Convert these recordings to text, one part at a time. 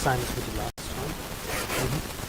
same as we did last time. Mm-hmm.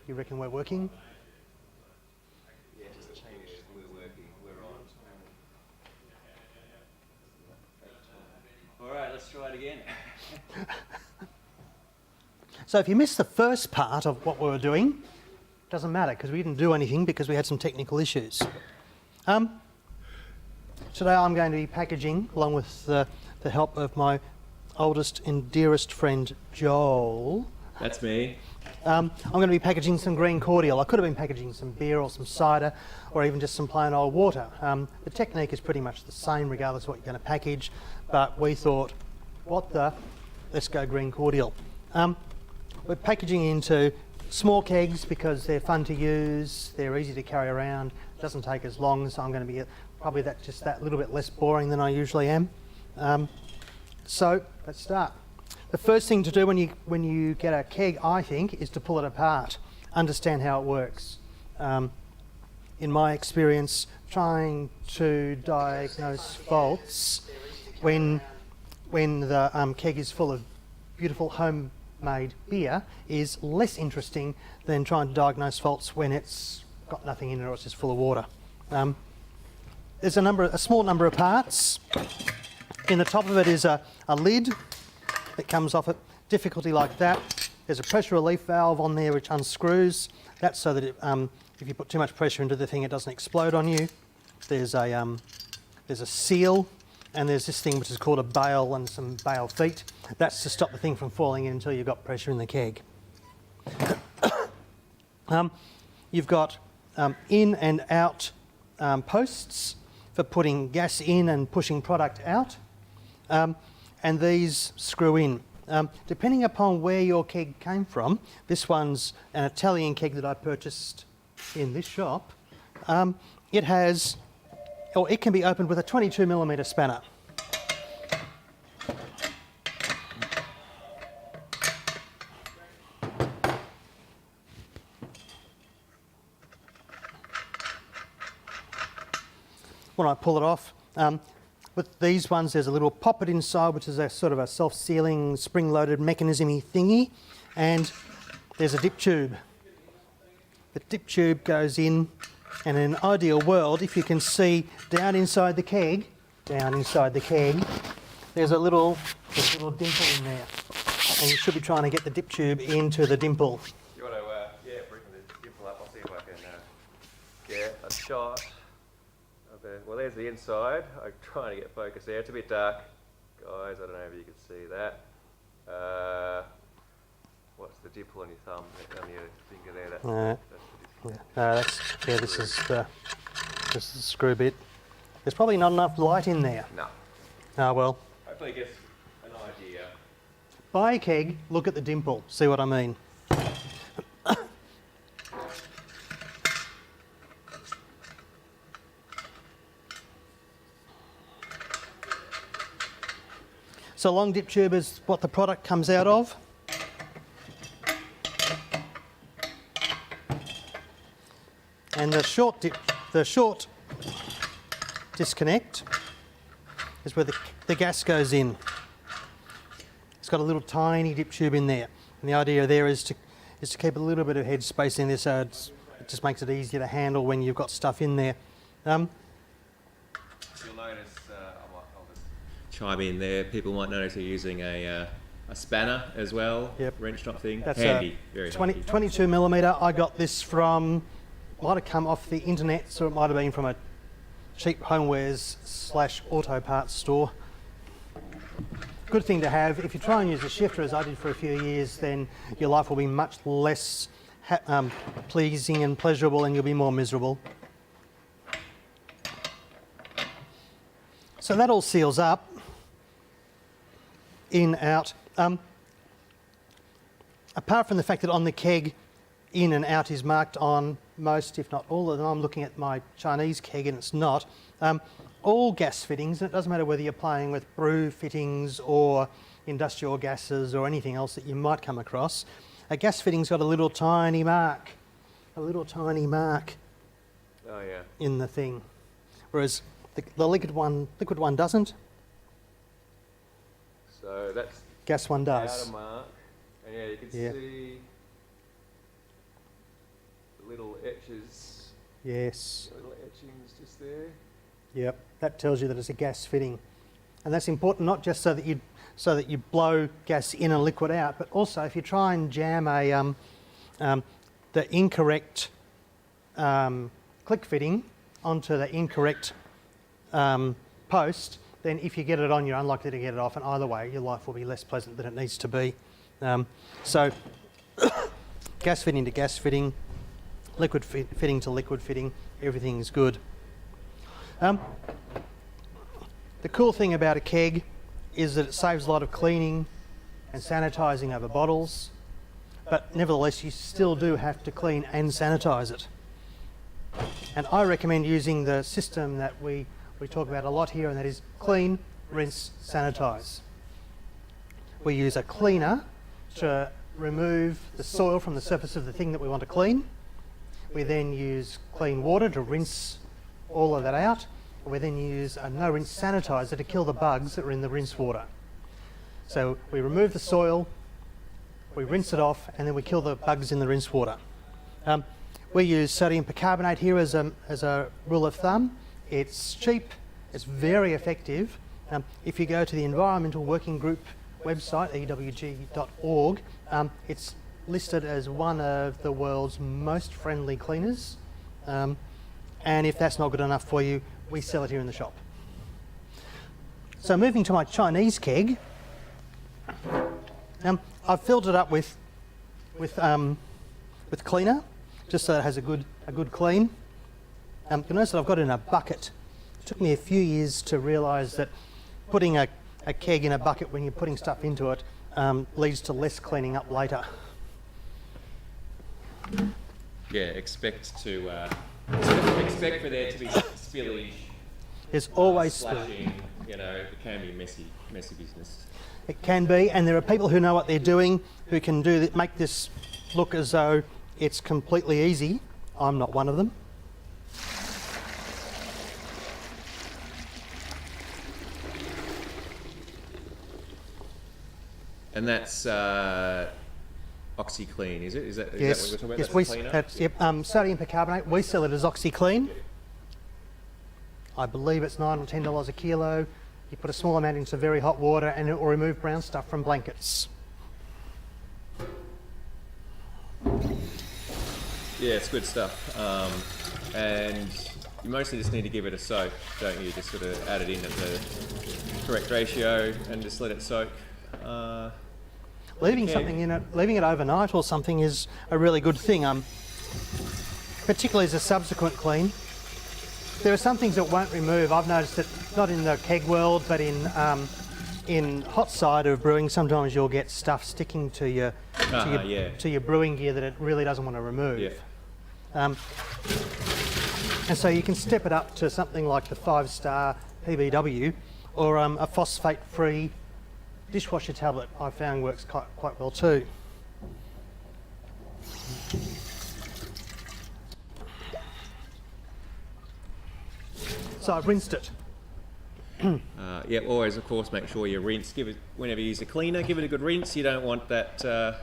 You reckon we're working? Yeah, just change. We're working. We're on. All right, let's try it again. So if you missed the first part of what we were doing, it doesn't matter because we didn't do anything because we had some technical issues. Today I'm going to be packaging, along with the help of my oldest and dearest friend Joel. That's me. I'm going to be packaging some green cordial. I could have been packaging some beer or some cider or even just some plain old water. The technique is pretty much the same regardless of what you're going to package, but we thought, let's go green cordial. We're packaging into small kegs because they're fun to use, they're easy to carry around, it doesn't take as long, so I'm going to be probably just that little bit less boring than I usually am. So let's start. The first thing to do when you get a keg, I think, is to pull it apart, understand how it works. In my experience, trying to diagnose faults when the keg is full of beautiful homemade beer is less interesting than trying to diagnose faults when it's got nothing in it or it's just full of water. There's a small number of parts. In the top of it is a lid that comes off it, difficulty like that. There's a pressure relief valve on there which unscrews. That's so that if you put too much pressure into the thing, it doesn't explode on you. There's a seal, and there's this thing which is called a bail and some bail feet. That's to stop the thing from falling in until you've got pressure in the keg. You've got in and out posts for putting gas in and pushing product out. And these screw in. Depending upon where your keg came from, this one's an Italian keg that I purchased in this shop. It can be opened with a 22mm spanner. When I pull it off, with these ones, there's a little poppet inside, which is a sort of a self-sealing, spring-loaded mechanism-y thingy, and there's a dip tube. The dip tube goes in, and in an ideal world, if you can see down inside the keg, there's a little dimple in there, and you should be trying to get the dip tube into the dimple. You want to, bring the dimple up. I'll see if I can get a shot. Well, there's the inside. I'm trying to get focus there. It's a bit dark, guys. I don't know if you can see that. What's the dimple on your thumb, on your finger there? This is the screw bit. There's probably not enough light in there. No. Ah, well. Hopefully it gets an idea. Buy a keg, look at the dimple, see what I mean. So long dip tube is what the product comes out of. And the short disconnect is where the gas goes in. It's got a little tiny dip tube in there. And the idea there is to keep a little bit of head space in there, so it just makes it easier to handle when you've got stuff in there. You'll notice, I'll just chime in there, people might notice you're using a spanner as well, yep. Wrench top thing. That's handy, very handy. 22mm. I got this from, might have come off the internet, so it might have been from a cheap homewares / auto parts store. Good thing to have. If you try and use a shifter, as I did for a few years, then your life will be much less pleasing and pleasurable, and you'll be more miserable. So that all seals up, in, out. Apart from the fact that on the keg, in and out is marked on most, if not all of them. I'm looking at my Chinese keg and it's not. All gas fittings, and it doesn't matter whether you're playing with brew fittings or industrial gases or anything else that you might come across, a gas fitting's got a little tiny mark Oh yeah. in the thing, whereas the liquid one doesn't. So that's gas one does. outer mark, and yeah, you can Yeah. see. little etches, Yes. little etchings just there. Yep. That tells you that it's a gas fitting, and that's important not just so that you blow gas in and liquid out, but also if you try and jam the incorrect click fitting onto the incorrect post, then if you get it on, you're unlikely to get it off, and either way, your life will be less pleasant than it needs to be. So, gas fitting to gas fitting, liquid fitting to liquid fitting, everything's good. The cool thing about a keg is that it saves a lot of cleaning and sanitising over bottles, but nevertheless you still do have to clean and sanitise it. And I recommend using the system that we talk about a lot here, and that is clean, rinse, sanitise. We use a cleaner to remove the soil from the surface of the thing that we want to clean. We then use clean water to rinse all of that out. We then use a no-rinse sanitiser to kill the bugs that are in the rinse water. So we remove the soil, we rinse it off, and then we kill the bugs in the rinse water. We use sodium percarbonate here as a rule of thumb. It's cheap, it's very effective. If you go to the Environmental Working Group website, ewg.org, it's listed as one of the world's most friendly cleaners. And if that's not good enough for you, we sell it here in the shop. So moving to my Chinese keg, I've filled it up with cleaner, just so it has a good clean. You'll notice that I've got it in a bucket. It took me a few years to realise that putting a keg in a bucket when you're putting stuff into it leads to less cleaning up later. Yeah, expect for there to be spillage. There's always splashing. You know, it can be messy business. It can be, and there are people who know what they're doing who can make this look as though it's completely easy. I'm not one of them. And that's OxyClean, is it? Is that what we're talking about? Yes, that's cleaner? yep. Sodium percarbonate. We sell it as OxyClean. I believe it's $9 or $10 a kilo. You put a small amount into very hot water, and it will remove brown stuff from blankets. Yeah, it's good stuff. And you mostly just need to give it a soak, don't you? Just sort of add it in at the correct ratio and just let it soak. Leaving something in it, leaving it overnight or something is a really good thing, particularly as a subsequent clean. There are some things that won't remove. I've noticed that not in the keg world, but in hot cider brewing, sometimes you'll get stuff sticking to your brewing gear that it really doesn't want to remove. Yeah. And so you can step it up to something like the 5-star PBW, or a phosphate-free dishwasher tablet. I found works quite well too. So I've rinsed it. Yeah, always, of course, make sure you rinse. Whenever you use a cleaner, give it a good rinse. You don't want that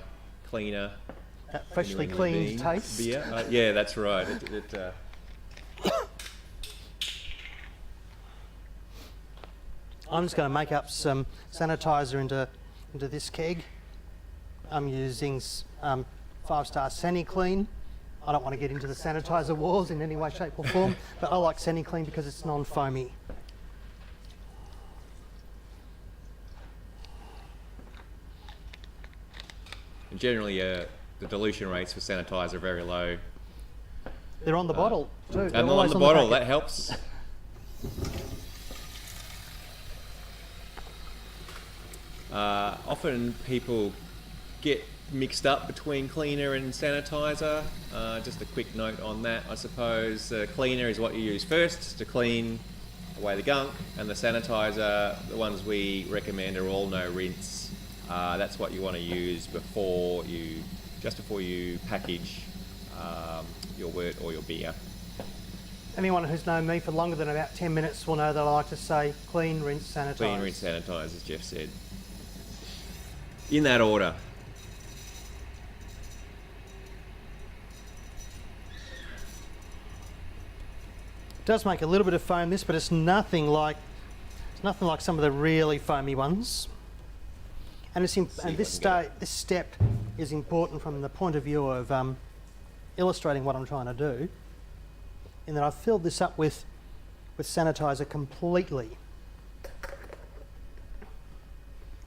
cleaner. That freshly cleaned taste. Beer. Yeah, that's right. I'm just going to make up some sanitiser into this keg. I'm using 5-star SaniClean. I don't want to get into the sanitiser wars in any way, shape or form, but I like SaniClean because it's non-foamy. And generally, the dilution rates for sanitiser are very low. They're on the bottle too. And on the bottle, that helps. Often people get mixed up between cleaner and sanitiser. Just a quick note on that, I suppose. Cleaner is what you use first to clean away the gunk, and the sanitiser, the ones we recommend are all no rinse. That's what you want to use just before you package your wort or your beer. Anyone who's known me for longer than about 10 minutes will know that I like to say clean, rinse, sanitise. Clean, rinse, sanitise, as Geoff said. In that order. does make a little bit of foam, this, but it's nothing like some of the really foamy ones. And this step is important from the point of view of illustrating what I'm trying to do, in that I've filled this up with sanitiser completely.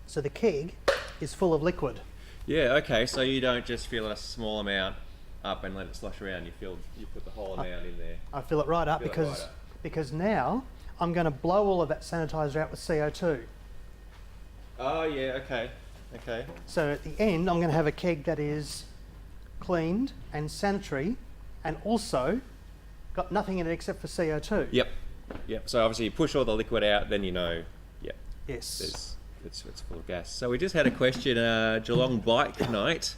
So the keg is full of liquid. Yeah, okay, so you don't just fill a small amount up and let it slosh around, you put the whole amount in there. I fill it right up because now I'm going to blow all of that sanitiser out with CO2. Oh yeah, okay. So at the end I'm going to have a keg that is cleaned and sanitary and also got nothing in it except for CO2. Yep. So obviously you push all the liquid out, then you know, Yes. It's full of gas. So we just had a question, Geelong Bike Night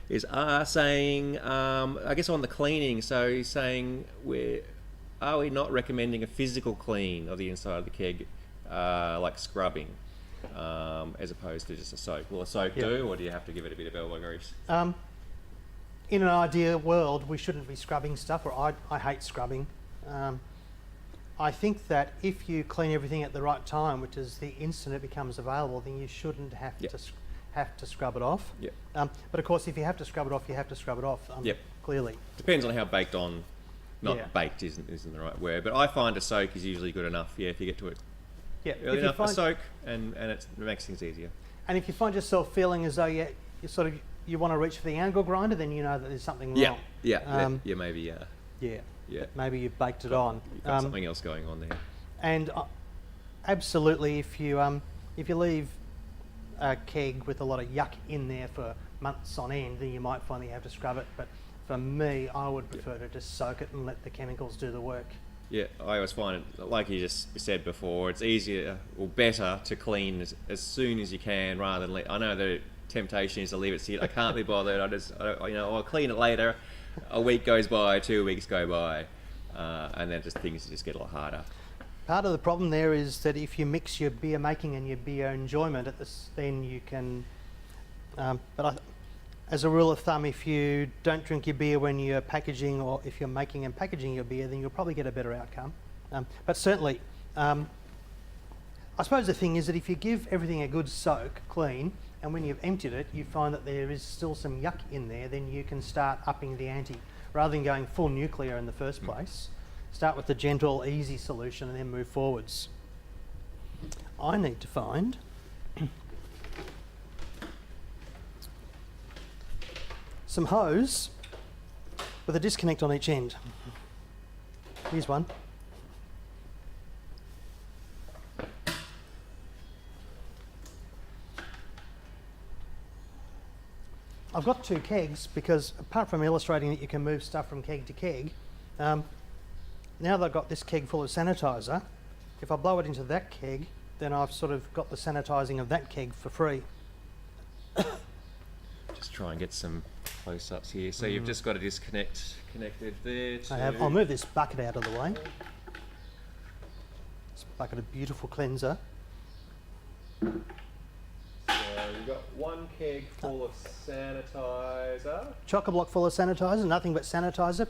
is saying, I guess on the cleaning, so he's saying, are we not recommending a physical clean of the inside of the keg, like scrubbing, as opposed to just a soak? Will a soak do, or do you have to give it a bit of elbow grease? In an ideal world, we shouldn't be scrubbing stuff, or I hate scrubbing. I think that if you clean everything at the right time, which is the instant it becomes available, then you shouldn't have to scrub it off. But of course, if you have to scrub it off, you have to scrub it off. Clearly. Depends on how baked on. Not baked isn't the right word, but I find a soak is usually good enough. Yeah, if you get to it early enough, a soak, and it makes things easier. And if you find yourself feeling as though you want to reach for the angle grinder, then you know that there's something wrong. Maybe. Maybe you've baked it on. You've got something else going on there. And absolutely, if you leave a keg with a lot of yuck in there for months on end, then you might find that you have to scrub it. But for me, I would prefer to just soak it and let the chemicals do the work. Yeah, I always find it, like you just said before, it's easier or better to clean as soon as you can rather than I know the temptation is to leave it sit. I can't be bothered. I'll clean it later. A week goes by, 2 weeks go by, and then things just get a lot harder. Part of the problem there is that if you mix your beer making and your beer enjoyment then you can. As a rule of thumb, if you don't drink your beer when you're packaging, or if you're making and packaging your beer, then you'll probably get a better outcome. But certainly, I suppose the thing is that if you give everything a good soak, clean, and when you've emptied it, you find that there is still some yuck in there, then you can start upping the ante. Rather than going full nuclear in the first place, start with the gentle, easy solution and then move forwards. I need to find some hose with a disconnect on each end. Here's one. I've got 2 kegs because apart from illustrating that you can move stuff from keg to keg, now that I've got this keg full of sanitiser, if I blow it into that keg, then I've sort of got the sanitising of that keg for free. Just try and get some close-ups here. So you've just got a disconnect connected there to... I have. I'll move this bucket out of the way. This bucket of beautiful cleanser. You've got 1 keg full of sanitiser. Chock-a-block full of sanitiser, nothing but sanitiser,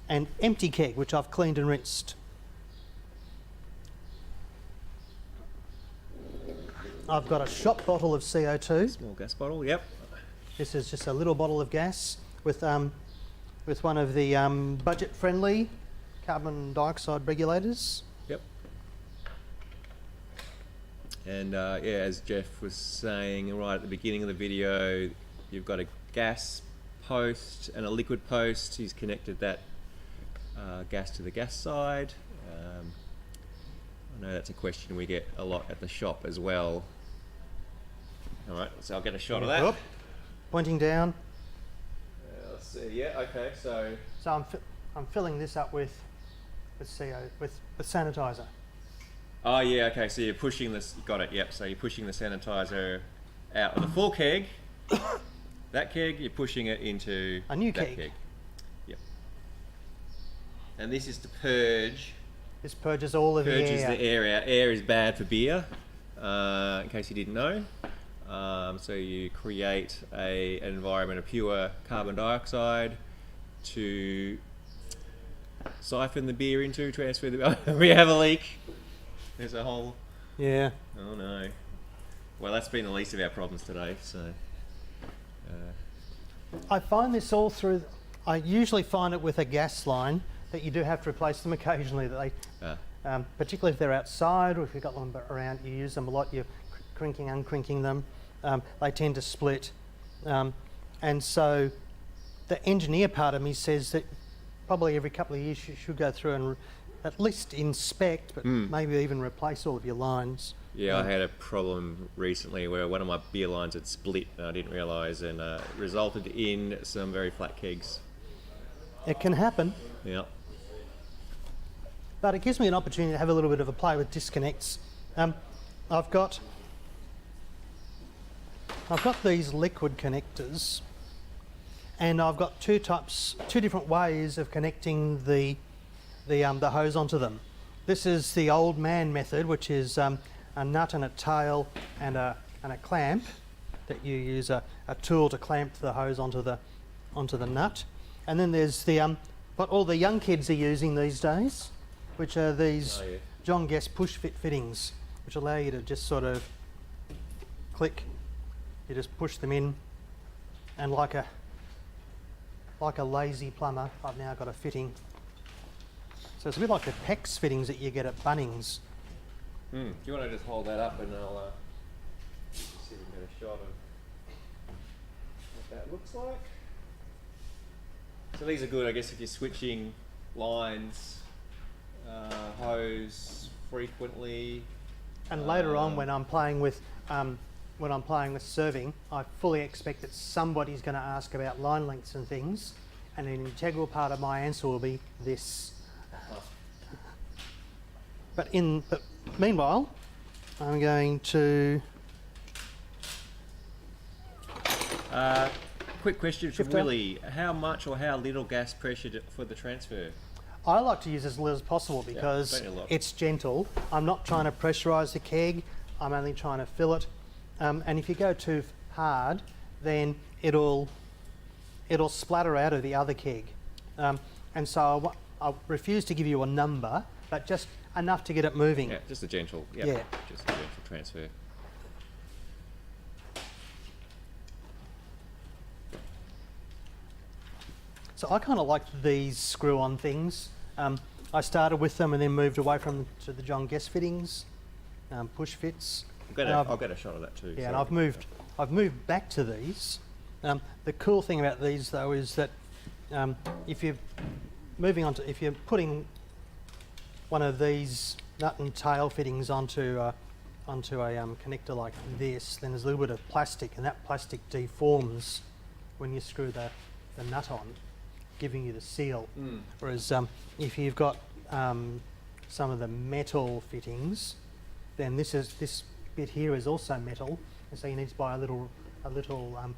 and empty keg, which I've cleaned and rinsed. I've got a shop bottle of CO2. Small gas bottle, yep. This is just a little bottle of gas with one of the budget-friendly carbon dioxide regulators. Yep. And as Geoff was saying right at the beginning of the video, you've got a gas post and a liquid post. He's connected that gas to the gas side. I know that's a question we get a lot at the shop as well. All right, so I'll get a shot of that. Pointing down. Let's see. Yeah. Okay. So I'm filling this up with sanitizer. Oh yeah. Okay. So you're pushing this. Got it. Yep. So you're pushing the sanitizer out of the full keg. That keg, you're pushing it into a new that keg. Yep. And this is to purge. This purges all of the air. Purges the air out. Air is bad for beer, in case you didn't know. So you create an environment of pure carbon dioxide to siphon the beer into, transfer the... we have a leak. There's a hole. Yeah. Oh no. Well, that's been the least of our problems today, so... I find this all through... I usually find it with a gas line that you do have to replace them occasionally. That they, particularly if they're outside or if you've got them around, you use them a lot, you're crinking, uncrinking them. They tend to split. And so the engineer part of me says that probably every couple of years you should go through and at least inspect, but maybe even replace all of your lines. Yeah, I had a problem recently where one of my beer lines had split and I didn't realise, and resulted in some very flat kegs. It can happen. Yeah. But it gives me an opportunity to have a little bit of a play with disconnects. I've got these liquid connectors, and I've got two different ways of connecting the hose onto them. This is the old man method, which is a nut and a tail and a clamp that you use a tool to clamp the hose onto the nut. And then there's what all the young kids are using these days, which are these John Guest push fit fittings, which allow you to just sort of click. You just push them in, and like a lazy plumber, I've now got a fitting. So it's a bit like the PEX fittings that you get at Bunnings. Do you want to just hold that up and I'll see if we can get a shot of what that looks like? So these are good, I guess, if you're switching lines, hose frequently. And later on, when I'm playing with serving, I fully expect that somebody's going to ask about line lengths and things, and an integral part of my answer will be this. But meanwhile, I'm going to... quick question from Willie. How much or how little gas pressure for the transfer? I like to use as little as possible because it's gentle. I'm not trying to pressurise the keg. I'm only trying to fill it. And if you go too hard, then it'll splatter out of the other keg. And so I refuse to give you a number, but just enough to get it moving. Yeah, just a gentle. Just a gentle transfer. So I kind of like these screw-on things. I started with them and then moved away from them to the John Guest fittings, push fits. I'll get a shot of that too. Yeah, and I've moved back to these. The cool thing about these though is that if you're putting one of these nut and tail fittings onto a connector like this, then there's a little bit of plastic, and that plastic deforms when you screw the nut on, giving you the seal. Whereas if you've got some of the metal fittings, then this bit here is also metal, and so you need to buy a little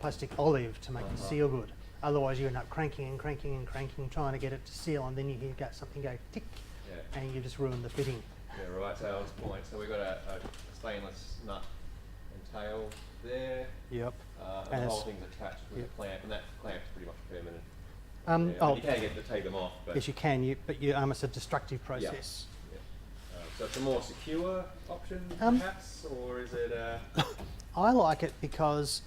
plastic olive to make the seal good. Otherwise you end up cranking and cranking and cranking, trying to get it to seal, and then you hear something go tick, and you just ruin the fitting. Yeah, right, so Alan's point. So we've got a stainless nut and tail there. Yep. And the whole thing's attached with a clamp, and that clamp's pretty much permanent. You can get to take them off. But yes, you can, but it's a destructive process. So it's a more secure option, perhaps, or is it I like it because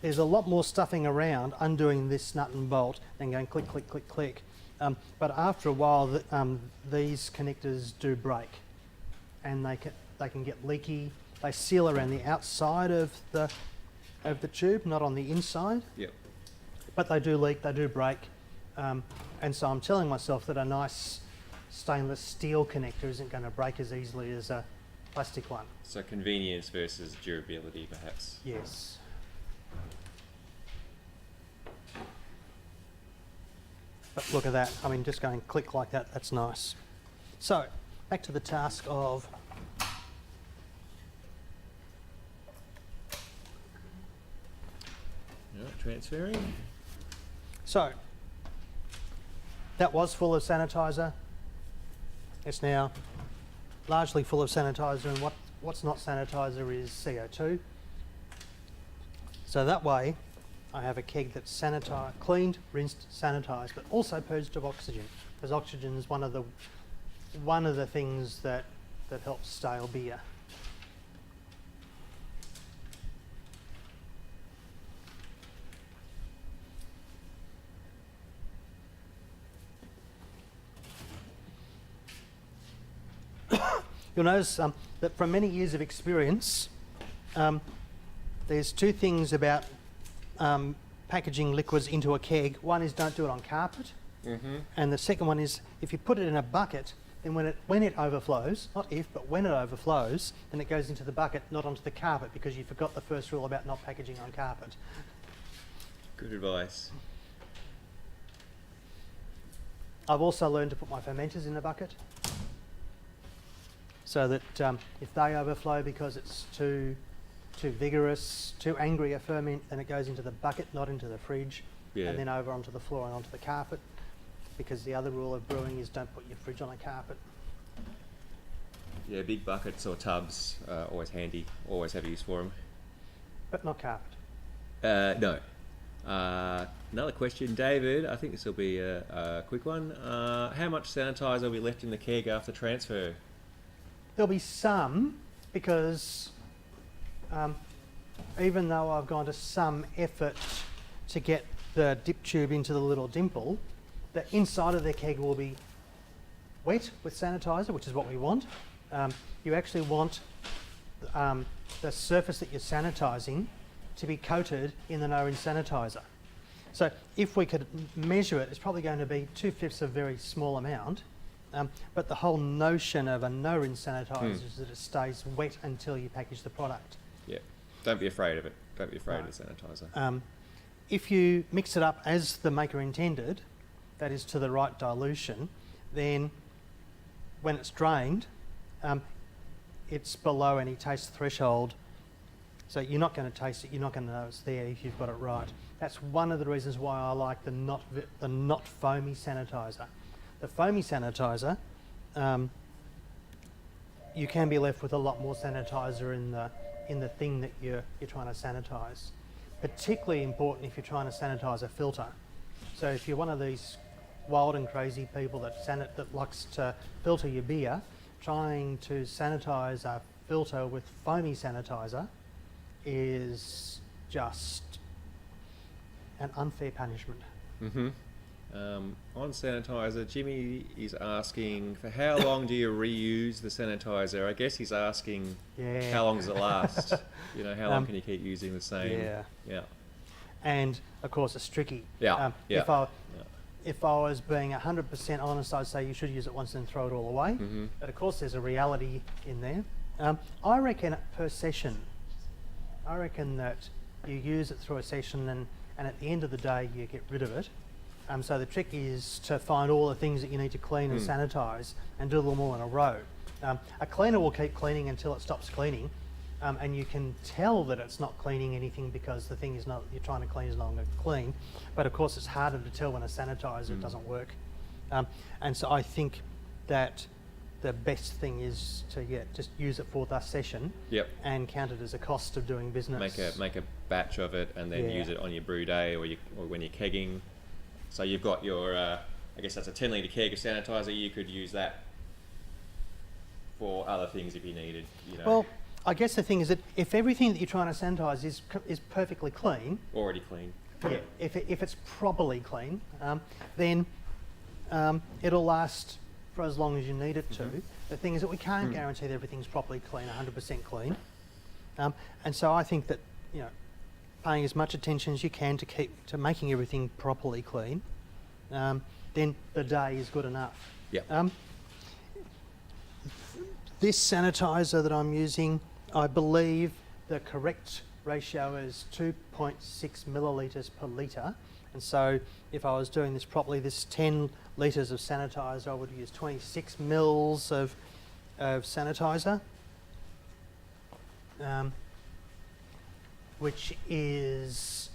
there's a lot more stuffing around undoing this nut and bolt than going click, click, click, click. But after a while, these connectors do break, and they can get leaky. They seal around the outside of the tube, not on the inside. Yep. But they do leak, they do break, and so I'm telling myself that a nice stainless steel connector isn't going to break as easily as a plastic one. So convenience versus durability, perhaps. Yes. But look at that. I mean, just going click like that, that's nice. So, back to the task of transferring. So, that was full of sanitiser. It's now largely full of sanitiser, and what's not sanitiser is CO2. So that way, I have a keg that's sanitized, cleaned, rinsed, sanitised, but also purged of oxygen, because oxygen is one of the things that helps stale beer. You'll notice that from many years of experience, there's two things about packaging liquids into a keg. One is don't do it on carpet, and the second one is if you put it in a bucket, then when it overflows, not if, but when it overflows, then it goes into the bucket, not onto the carpet, because you forgot the first rule about not packaging on carpet. Good advice. I've also learned to put my fermenters in a bucket, so that if they overflow because it's too vigorous, too angry a ferment, then it goes into the bucket, not into the fridge, and then over onto the floor and onto the carpet, because the other rule of brewing is don't put your fridge on a carpet. Yeah, big buckets or tubs are always handy, always have use for them. But not carpet. No. Another question, David. I think this will be a quick one. How much sanitiser will be left in the keg after transfer? There'll be some, because even though I've gone to some effort to get the dip tube into the little dimple, the inside of the keg will be wet with sanitiser, which is what we want. You actually want the surface that you're sanitising to be coated in the no-rinse sanitiser. So if we could measure it, it's probably going to be 2/5 a very small amount. But the whole notion of a no-rinse sanitiser is that it stays wet until you package the product. Yeah, don't be afraid of it. Don't be afraid of the sanitiser. If you mix it up as the maker intended, that is to the right dilution, then when it's drained, it's below any taste threshold. So you're not going to taste it, you're not going to know it's there if you've got it right. That's one of the reasons why I like the not foamy sanitiser. The foamy sanitiser, you can be left with a lot more sanitiser in the thing that you're trying to sanitise. Particularly important if you're trying to sanitise a filter. So if you're one of these wild and crazy people that likes to filter your beer, trying to sanitise a filter with foamy sanitiser is just an unfair punishment. On sanitiser, Jimmy is asking, for how long do you reuse the sanitiser? I guess he's asking, how long does it last? You know, how long can you keep using the same? Yeah. And of course, it's tricky. If I was being 100% honest, I'd say you should use it once and throw it all away. But of course, there's a reality in there. I reckon per session. I reckon that you use it through a session, and at the end of the day, you get rid of it. So the trick is to find all the things that you need to clean and sanitise and do them all in a row. A cleaner will keep cleaning until it stops cleaning, and you can tell that it's not cleaning anything because the thing you're trying to clean is no longer clean. But of course, it's harder to tell when a sanitiser doesn't work. And so I think that the best thing is to just use it for the session and count it as a cost of doing business. Make a batch of it and then use it on your brew day or when you're kegging. So you've got your, I guess that's a 10 litre keg of sanitiser. You could use that for other things if you needed. You know. Well, I guess the thing is that if everything that you're trying to sanitise is perfectly clean, already clean. If it's properly clean, then it'll last for as long as you need it to. The thing is that we can't guarantee that everything's properly clean, 100% clean. And so I think that, paying as much attention as you can to making everything properly clean, then the day is good enough. This sanitiser that I'm using, I believe the correct ratio is 2.6 millilitres per litre. And so if I was doing this properly, this 10 litres of sanitiser, I would use 26 mils of sanitiser, which is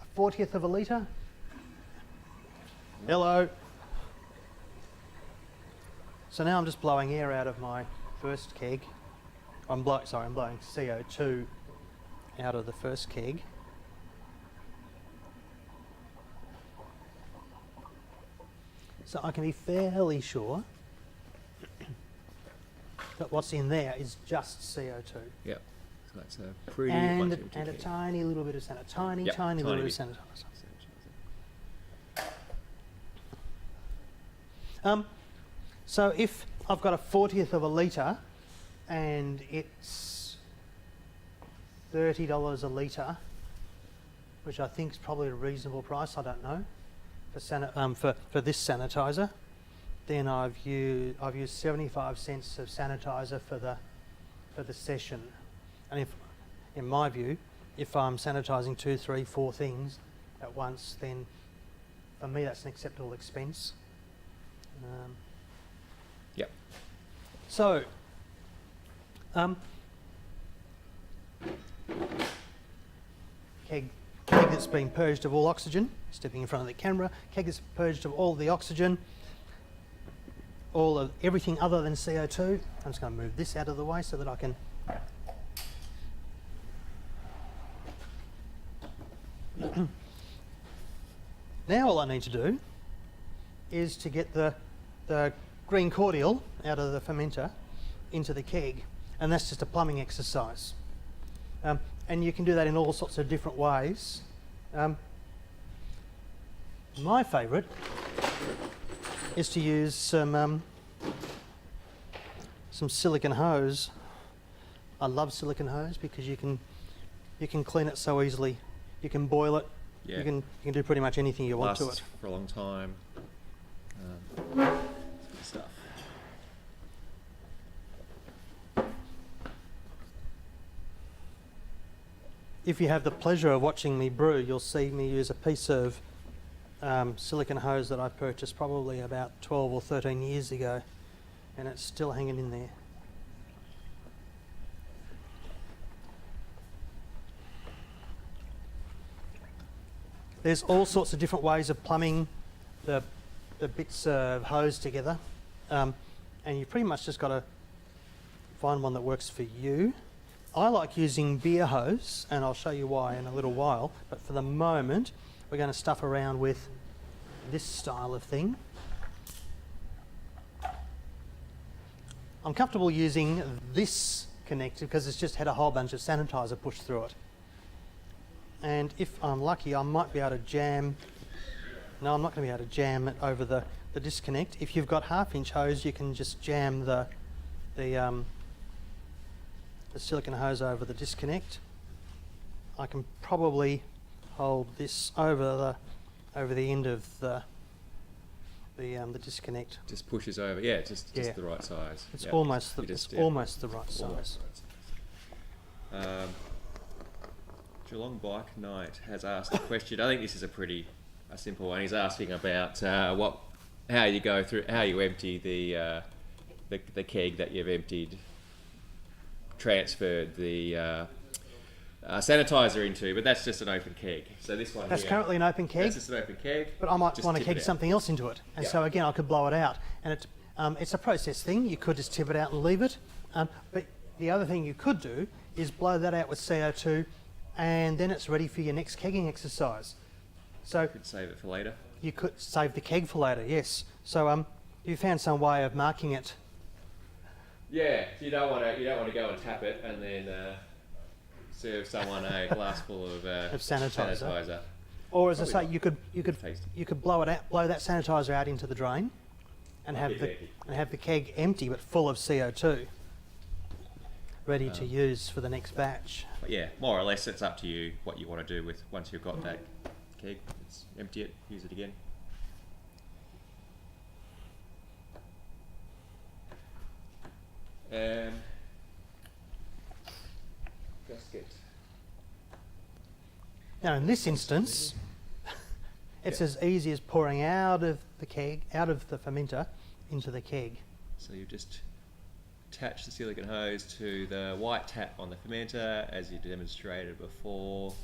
a 40th of a litre. Hello. So now I'm just blowing air out of my first keg. I'm blowing CO2 out of the first keg. So I can be fairly sure that what's in there is just CO2. Yep. So that's a pretty And, much empty and a keg. tiny little bit of tiny Yep, little tiny bit of bit. sanitizer. So if I've got a 40th of a litre and it's $30 a litre, which I think is probably a reasonable price, I don't know, for this sanitizer, then I've used 75 cents of sanitizer for the session. And if, in my view, if I'm sanitising 2, 3, 4 things at once, then for me that's an acceptable expense. Yep. So, keg that's been purged of all oxygen, stepping in front of the camera, keg that's purged of all the oxygen, all of everything other than CO2. I'm just going to move this out of the way so that I can now all I need to do is to get the green cordial out of the fermenter into the keg, and that's just a plumbing exercise. And you can do that in all sorts of different ways. My favourite is to use some silicone hose. I love silicone hose because you can clean it so easily. You can boil it. Yeah. You can do pretty much anything you want to Lasts it. for a long time. Good stuff. If you have the pleasure of watching me brew, you'll see me use a piece of silicone hose that I purchased probably about 12 or 13 years ago, and it's still hanging in there. There's all sorts of different ways of plumbing the bits of hose together, and you pretty much just got to find one that works for you. I like using beer hose, and I'll show you why in a little while, but for the moment we're going to stuff around with this style of thing. I'm comfortable using this connector because it's just had a whole bunch of sanitizer pushed through it. And if I'm lucky, I might be able to jam. No, I'm not going to be able to jam it over the disconnect. If you've got 1/2-inch hose, you can just jam the silicone hose over the disconnect. I can probably hold this over the end of the disconnect. Just pushes over. Yeah, just the right size. It's Yep. almost It's almost the right size. almost the right size. Geelong Bike Night has asked a question. I think this is a simple one. He's asking about how you empty the keg that you've emptied, transferred the sanitizer into, but that's just an open keg. So this one That's here, currently an open keg. that's just an open keg. But I might Just want to tip it keg out. something else into it, and Yeah. so again I could blow it out, and it's a process thing. You could just tip it out and leave it, but the other thing you could do is blow that out with CO2, and then it's ready for your next kegging exercise. So Could save it for later. you could save the keg for later, yes. So you found some way of marking it. Yeah, so you don't want to go and tap it and then serve someone a glass full of sanitizer. Or as I Probably say, you could blow that sanitizer out into the drain, and have the keg empty but full of CO2, ready to use for the next batch. But yeah, more or less, it's up to you what you want to do with once you've got that keg. It's empty it, use it again. Gasket. Now in this instance, it's as easy as pouring out of the fermenter into the keg. So you just attach the silicone hose to the white tap on the fermenter, as you demonstrated before,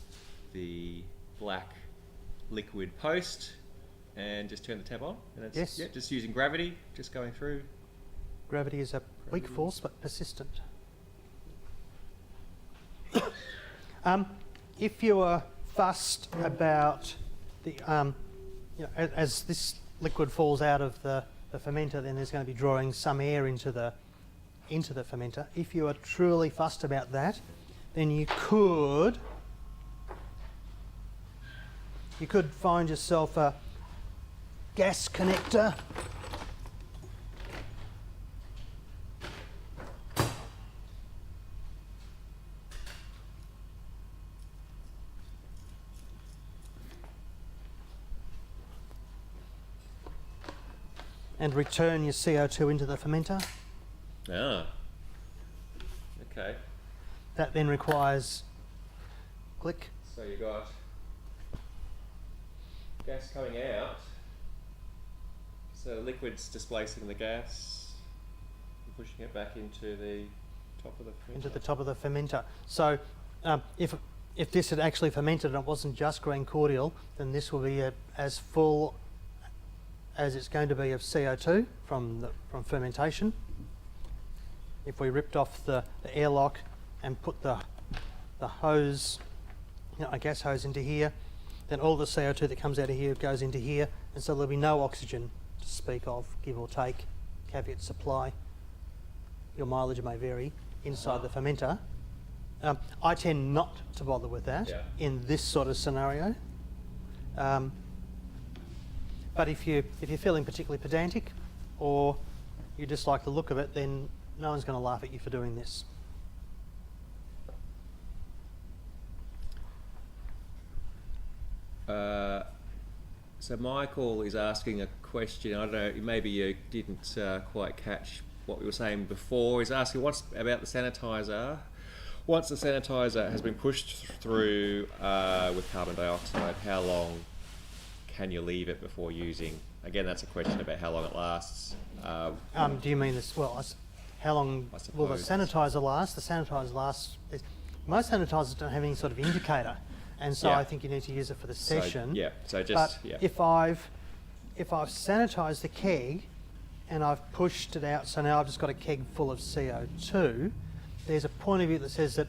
the black liquid post, and just turn the tap on. And it's, Yes. yeah, just using gravity, just going through. Gravity is a weak force but persistent. If you are fussed about the, as this liquid falls out of the fermenter, then there's going to be drawing some air into the fermenter. If you are truly fussed about that, then you could find yourself a gas connector. And return your CO2 into the fermenter. Ah. Okay. That then requires, click. So you got gas coming out. So the liquid's displacing the gas and pushing it back into the top of the fermenter. Into the top of the fermenter. So if this had actually fermented and it wasn't just grain cordial, then this will be as full as it's going to be of CO2 from fermentation. If we ripped off the airlock and put the hose, a gas hose into here, then all the CO2 that comes out of here goes into here, and so there'll be no oxygen to speak of, give or take, caveat supply. Your mileage may vary inside the fermenter. I tend not to bother with that in this sort of scenario. But if you're feeling particularly pedantic, or you just like the look of it, then no one's going to laugh at you for doing this. So Michael is asking a question. I don't know, maybe you didn't quite catch what we were saying before. He's asking what's about the sanitiser. Once the sanitiser has been pushed through with carbon dioxide, how long can you leave it before using? Again, that's a question about how long it lasts. Do you mean this? Well, how long will the sanitiser last? The sanitiser lasts. Most sanitisers don't have any sort of indicator, and so I think you need to use it for the session. So just if I've sanitised the keg and I've pushed it out, so now I've just got a keg full of CO2. There's a point of view that says that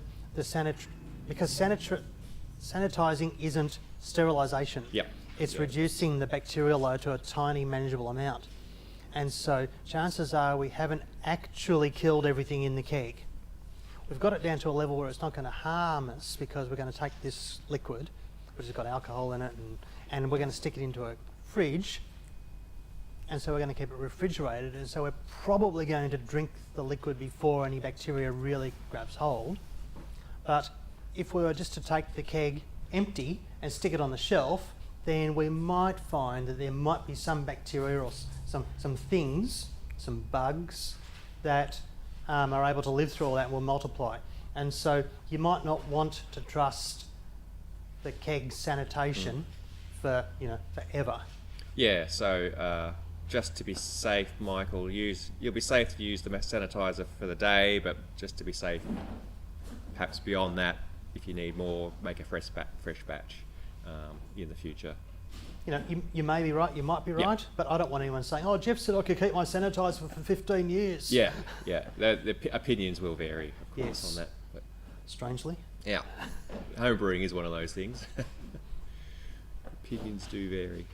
because sanitising isn't sterilisation. It's reducing the bacterial load to a tiny manageable amount. And so chances are we haven't actually killed everything in the keg. We've got it down to a level where it's not going to harm us, because we're going to take this liquid, which has got alcohol in it, and we're going to stick it into a fridge. And so we're going to keep it refrigerated, and so we're probably going to drink the liquid before any bacteria really grabs hold. But if we were just to take the keg empty and stick it on the shelf, then we might find that there might be some bacteria or some things, some bugs, that are able to live through all that and will multiply. And so you might not want to trust the keg sanitation for forever. Yeah, so just to be safe, Michael, you'll be safe to use the sanitiser for the day, but just to be safe, perhaps beyond that, if you need more, make a fresh batch in the future. You may be right, you might be right, but I don't want anyone saying, "Oh, Geoff said I could keep my sanitiser for 15 years." Yeah. The opinions will vary, of course, on that. But strangely. Yeah. Homebrewing is one of those things. Opinions do vary.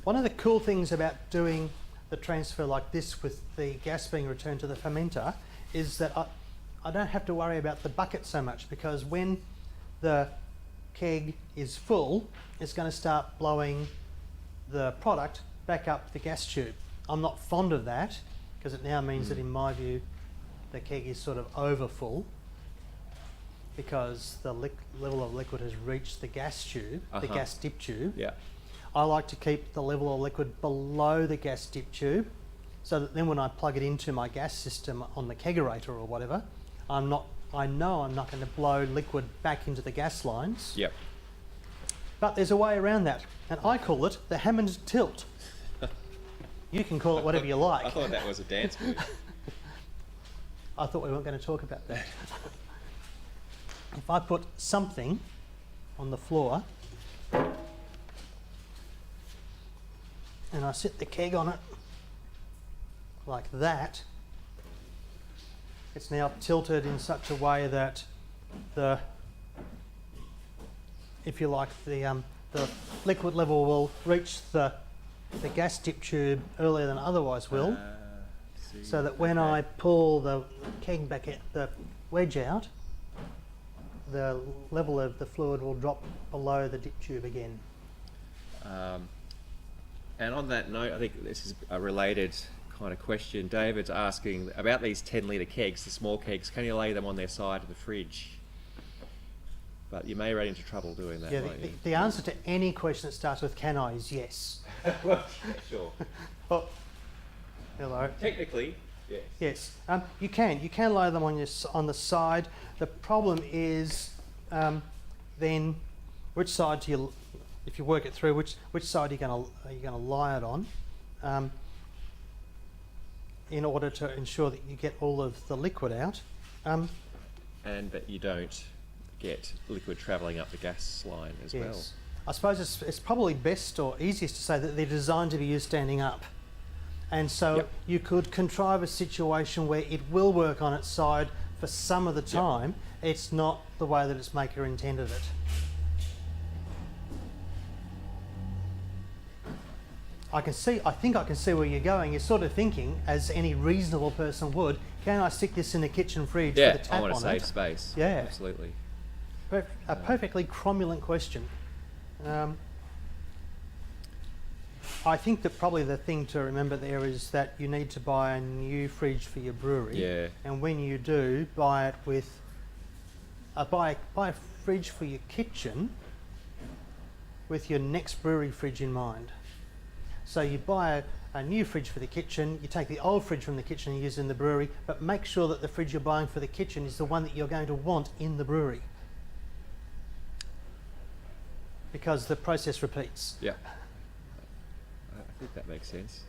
One of the cool things about doing the transfer like this with the gas being returned to the fermenter is that I don't have to worry about the bucket so much, because when the keg is full, it's going to start blowing the product back up the gas tube. I'm not fond of that, because it now means that, in my view, the keg is sort of over full, because the level of liquid has reached the gas tube, the gas dip tube. I like to keep the level of liquid below the gas dip tube, so that then when I plug it into my gas system on the kegerator or whatever, I know I'm not going to blow liquid back into the gas lines. But there's a way around that, and I call it the Hammond tilt. You can call it whatever you like. I thought that was a dance move. I thought we weren't going to talk about that. If I put something on the floor and I sit the keg on it like that, it's now tilted in such a way that if you like, the liquid level will reach the the gas dip tube earlier than otherwise will, See, so that when I pull the keg back at the wedge out, the level of the fluid will drop below the dip tube again. And on that note, I think this is a related kind of question. David's asking about these 10-litre kegs, the small kegs. Can you lay them on their side of the fridge? But you may run into trouble doing that. Yeah, won't you? the answer to any question that starts with "can I" is yes. Well, sure. Oh, hello. Technically, yes. Yes, you can lay them on on the side. The problem is then which side do you, if you work it through, which side are you going to lie it on, in order to ensure that you get all of the liquid out. And that you don't get liquid travelling up the gas line as well. Yes, I suppose it's probably best or easiest to say that they're designed to be used standing up. And so Yep. you could contrive a situation where it will work on its side for some of the time. It's not the way that its maker intended it. I think I can see where you're going. You're sort of thinking, as any reasonable person would, can I stick this in the kitchen fridge with a tap I on want to save it? space. Yeah. Absolutely. A perfectly cromulent question. I think that probably the thing to remember there is that you need to buy a new fridge for your brewery. Yeah. And when you do, buy it with buy a fridge for your kitchen with your next brewery fridge in mind. So you buy a new fridge for the kitchen, you take the old fridge from the kitchen and use it in the brewery, but make sure that the fridge you're buying for the kitchen is the one that you're going to want in the brewery. Because the process repeats. Yeah. I think that makes sense.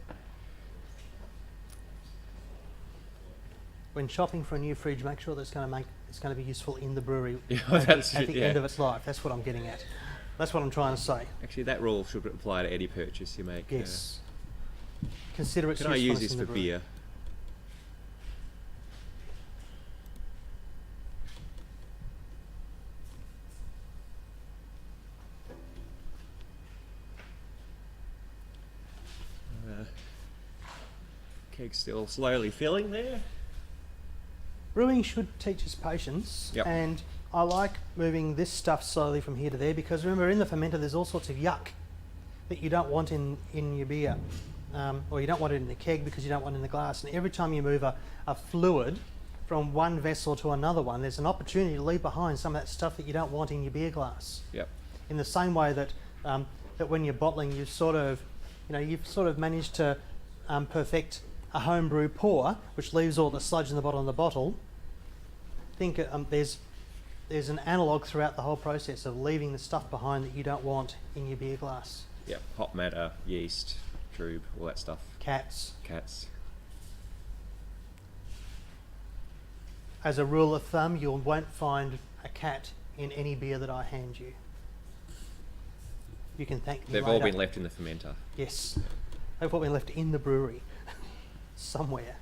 When shopping for a new fridge, make sure that it's going to be useful in the brewery Yeah, at the end of its life. That's what I'm getting at. That's what I'm trying to say. Actually, that rule should apply to any purchase you make. Yes. Consider its Can I use usefulness this in for the brewery. beer? Keg still slowly filling there. Brewing should teach us patience, Yep. and I like moving this stuff slowly from here to there because remember, in the fermenter there's all sorts of yuck that you don't want in your beer, or you don't want it in the keg because you don't want it in the glass. And every time you move a fluid from one vessel to another one, there's an opportunity to leave behind some of that stuff that you don't want in your beer glass. Yep. In the same way that that when you're bottling, you've sort of managed to perfect a home-brew pour, which leaves all the sludge in the bottom of the bottle. I think there's an analogue throughout the whole process of leaving the stuff behind that you don't want in your beer glass. Yep. Hop matter, yeast, trube, all that stuff. Cats. Cats. As a rule of thumb, you won't find a cat in any beer that I hand you. You can thank me They've later. all been left in the fermenter. Yes. They've all been left in the brewery somewhere.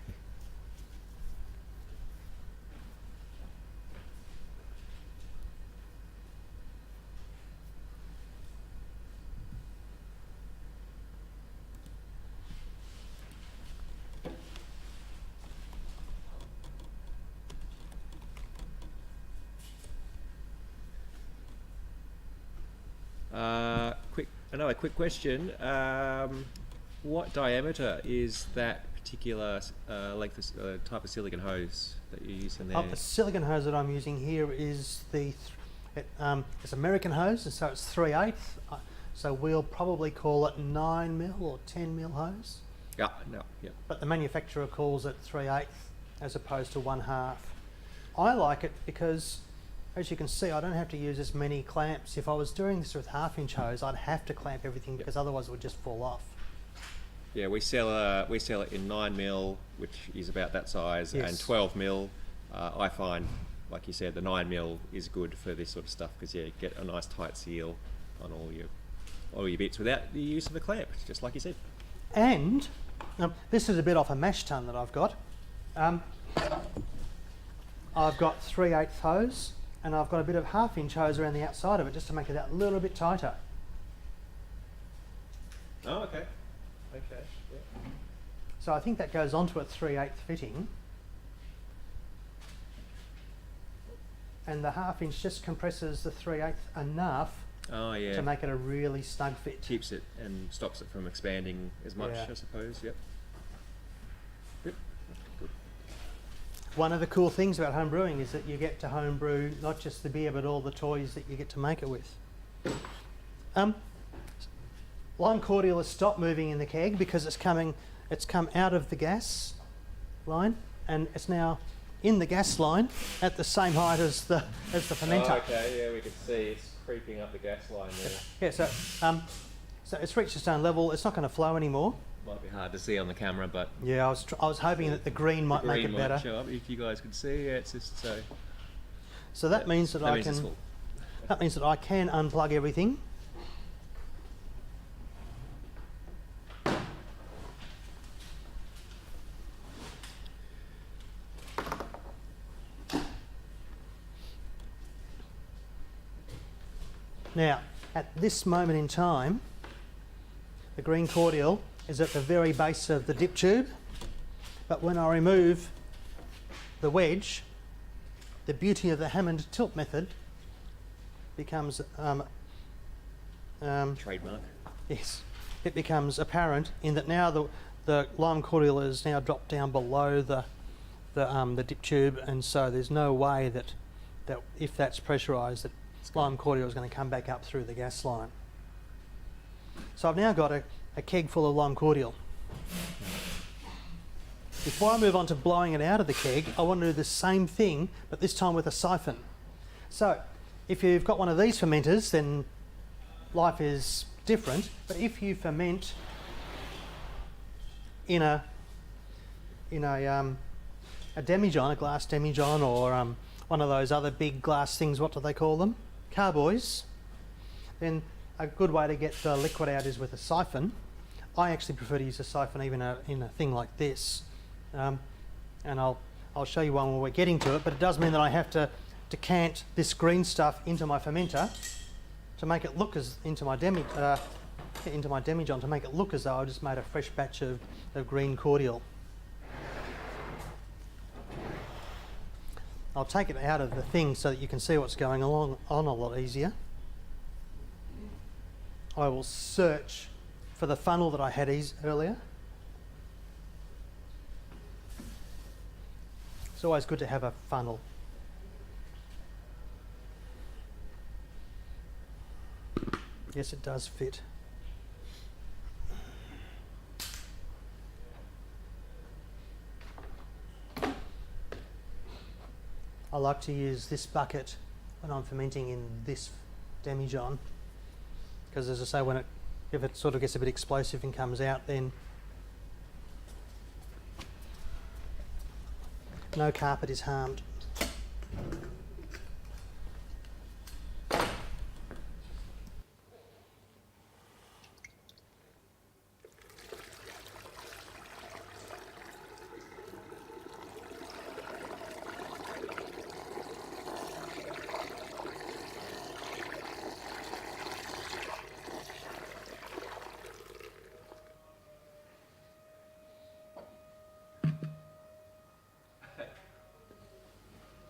Another quick question. What diameter is that particular length of, type of silicone hose that you're using there? The silicone hose that I'm using here is it's American hose, and so it's 3/8. So we'll probably call it 9mm or 10mm hose. Yeah, no, yeah. But the manufacturer calls it 3/8 as opposed to 1/2. I like it because, as you can see, I don't have to use as many clamps. If I was doing this with 1/2-inch hose, I'd have to clamp everything because otherwise it would just fall off. Yeah, we sell it in 9mm, which is about that size, Yes. and 12mm. I find, like you said, the 9mm is good for this sort of stuff because you get a nice tight seal on all your bits without the use of a clamp, just like you said. And this is a bit off a mash tun that I've got. I've got 3/8 hose, and I've got a bit of 1/2-inch hose around the outside of it just to make it that little bit tighter. Oh, okay. Okay. Yeah. So I think that goes onto a 3/8 fitting. And the 1/2 inch just compresses the 3/8 enough Oh yeah. to make it a really snug fit. Keeps it and stops it from expanding as much, Yeah. I suppose. Yep. Good. Good. One of the cool things about home brewing is that you get to home brew not just the beer but all the toys that you get to make it with. Lime cordial has stopped moving in the keg because it's come out of the gas line and it's now in the gas line at the same height as the fermenter. Oh, okay, yeah, we can see it's creeping up the gas line there. Yeah, so it's reached its own level. It's not going to flow anymore. Might be hard to see on the camera, but Yeah, I was hoping that the green might make it might better. show up if you guys could see. Yeah, it's just so. So that means that I it's can. full. That means that I can unplug everything. Now, at this moment in time, the green cordial is at the very base of the dip tube, but when I remove the wedge, the beauty of the Hammond tilt method becomes Trademark. yes, it becomes apparent in that now the lime cordial is now dropped down below the dip tube, and so there's no way that if that's pressurised, that lime cordial is going to come back up through the gas line. So I've now got a keg full of lime cordial. Before I move on to blowing it out of the keg, I want to do the same thing, but this time with a siphon. So if you've got one of these fermenters, then life is different. But if you ferment in a demijohn, a glass demijohn, or one of those other big glass things, what do they call them? Carboys. Then a good way to get the liquid out is with a siphon. I actually prefer to use a siphon even in a thing like this. And I'll show you one when we're getting to it, but it does mean that I have to decant this green stuff into my fermenter to make it look into my demijohn to make it look as though I just made a fresh batch of green cordial. I'll take it out of the thing so that you can see what's going on a lot easier. I will search for the funnel that I had earlier. It's always good to have a funnel. Yes, it does fit. I like to use this bucket when I'm fermenting in this demijohn, because as I say, if it sort of gets a bit explosive and comes out, then no carpet is harmed.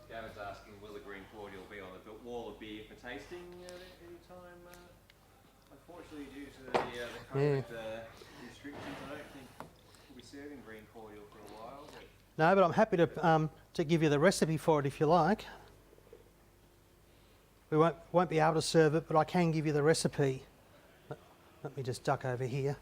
Gavin's asking, will the green cordial be on the wall of beer for tasting any time? Unfortunately, due to the COVID restrictions, I don't think we'll be serving green cordial for a while. No, but I'm happy to give you the recipe for it if you like. We won't be able to serve it, but I can give you the recipe. Let me just duck over here.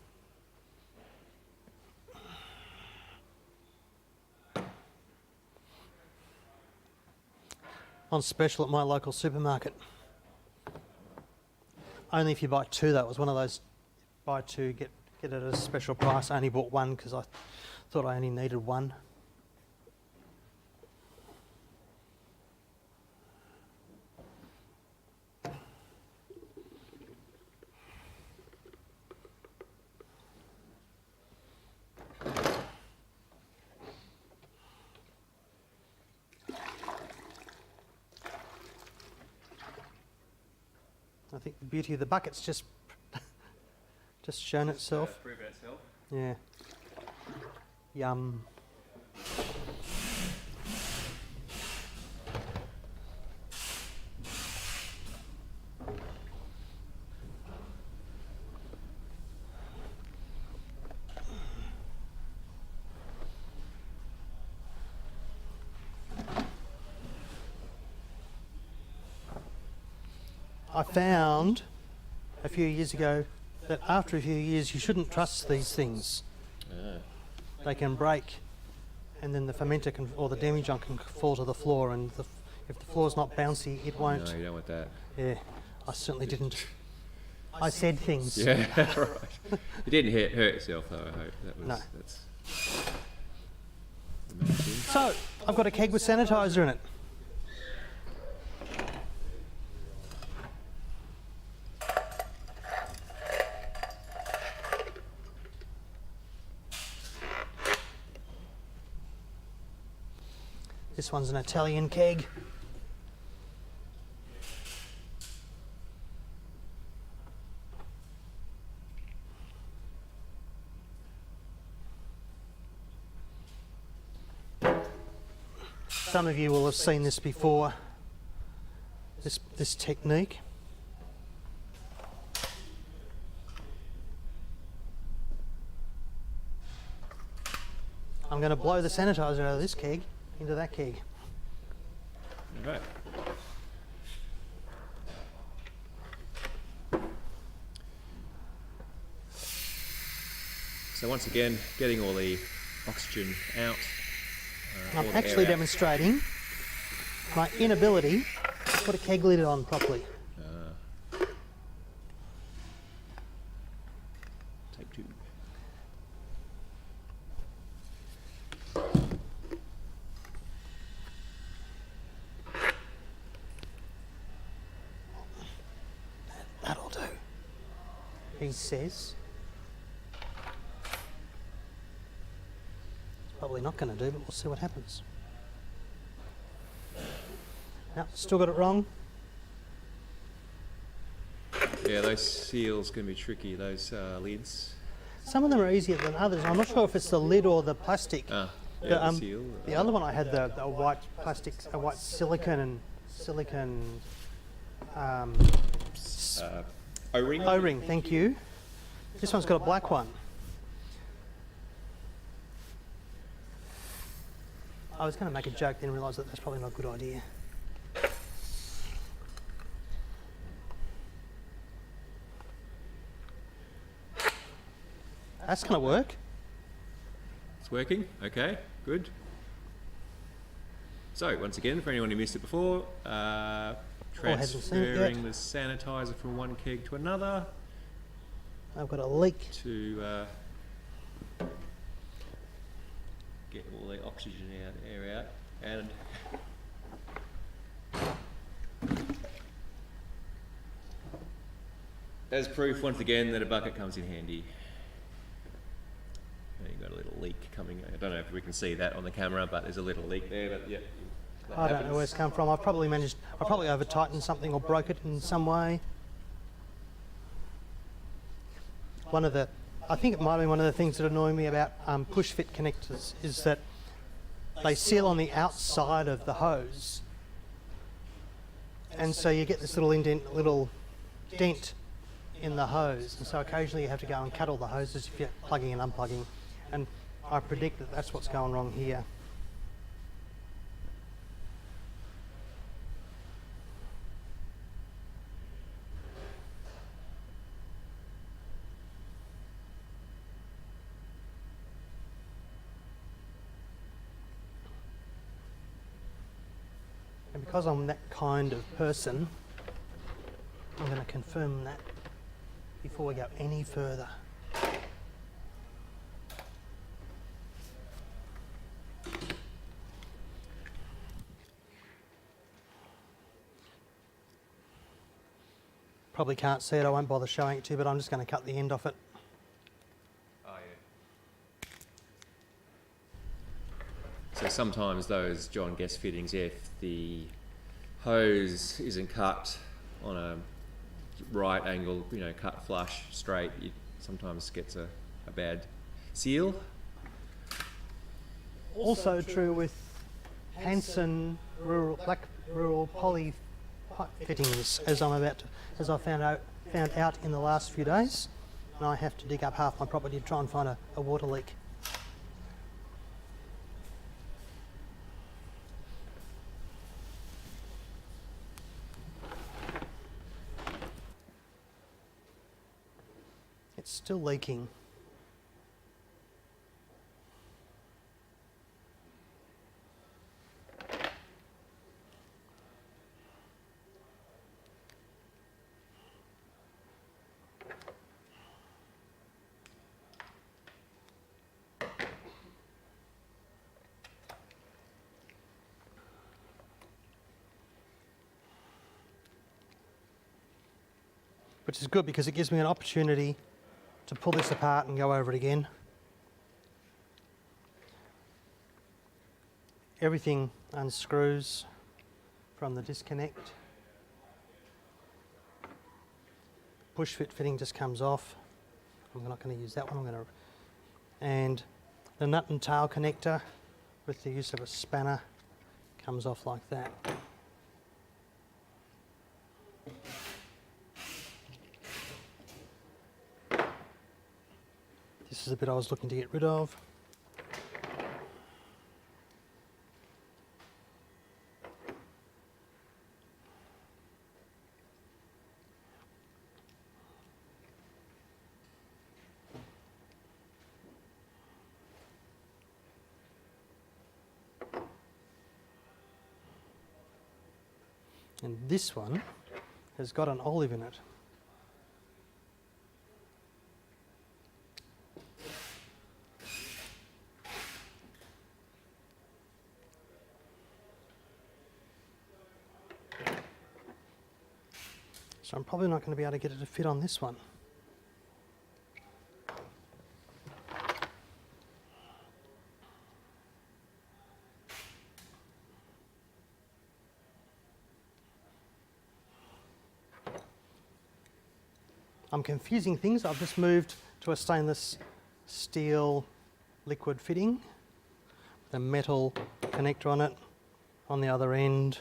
On special at my local supermarket. Only if you buy two though. It was one of those buy two, get it at a special price. I only bought one because I thought I only needed one. I think the beauty of the bucket's just shown itself. Proven itself. Yeah. Yum. I found a few years ago that after a few years you shouldn't trust these things. They can break, and then the fermenter can, or the demi-junk can fall to the floor, and if the floor's not bouncy, it won't. No, you don't want that. Yeah, I certainly didn't. I said things. Yeah, right. You didn't hurt yourself though, I hope. No. That's the main thing. So, I've got a keg with sanitiser in it. This one's an Italian keg. Some of you will have seen this before, this technique. I'm going to blow the sanitiser out of this keg into that keg. Right. So once again, getting all the oxygen out. I'm actually demonstrating my inability to put a keg lid on properly. Take two. That'll do, he says. Probably not going to do, but we'll see what happens. No, still got it wrong. Yeah, those seals can be tricky, those lids. Some of them are easier than others. I'm not sure if it's the lid or the plastic. Yeah, The, the seal. The other one I had the white plastic, white silicone O-ring? O-ring, thank you. This one's got a black one. I was going to make a joke, then realised that that's probably not a good idea. That's going to work. It's working? Okay, good. So, once again, for anyone who missed it before, hasn't seen it transferring yet. the sanitizer from one keg to another I've got a leak. to get all the oxygen out, air out, and as proof once again that a bucket comes in handy. Now you've got a little leak coming. I don't know if we can see that on the camera, but there's a little leak there. But yeah, that I don't happens. know where it's come from. I probably over tightened something or broke it in some way. I think it might be one of the things that annoy me about push fit connectors is that they seal on the outside of the hose, and so you get this little dent in the hose, and so occasionally you have to go and cut all the hoses if you're plugging and unplugging, and I predict that that's what's going wrong here. And because I'm that kind of person, I'm going to confirm that before we go any further. Probably can't see it, I won't bother showing it to you, but I'm just going to cut the end off it. Oh yeah. So sometimes those John Guest fittings, if the hose isn't cut on a right angle, cut flush, straight, it sometimes gets a bad seal. Also true with Hanson rural poly fittings, as I found out in the last few days, and I have to dig up half my property to try and find a water leak. It's still leaking. Which is good because it gives me an opportunity to pull this apart and go over it again. Everything unscrews from the disconnect. Push fit fitting just comes off. I'm not going to use that one. And the nut and tail connector with the use of a spanner comes off like that. This is the bit I was looking to get rid of. And this one has got an olive in it. So I'm probably not going to be able to get it to fit on this one. I'm confusing things. I've just moved to a stainless steel liquid fitting with a metal connector on it. On the other end,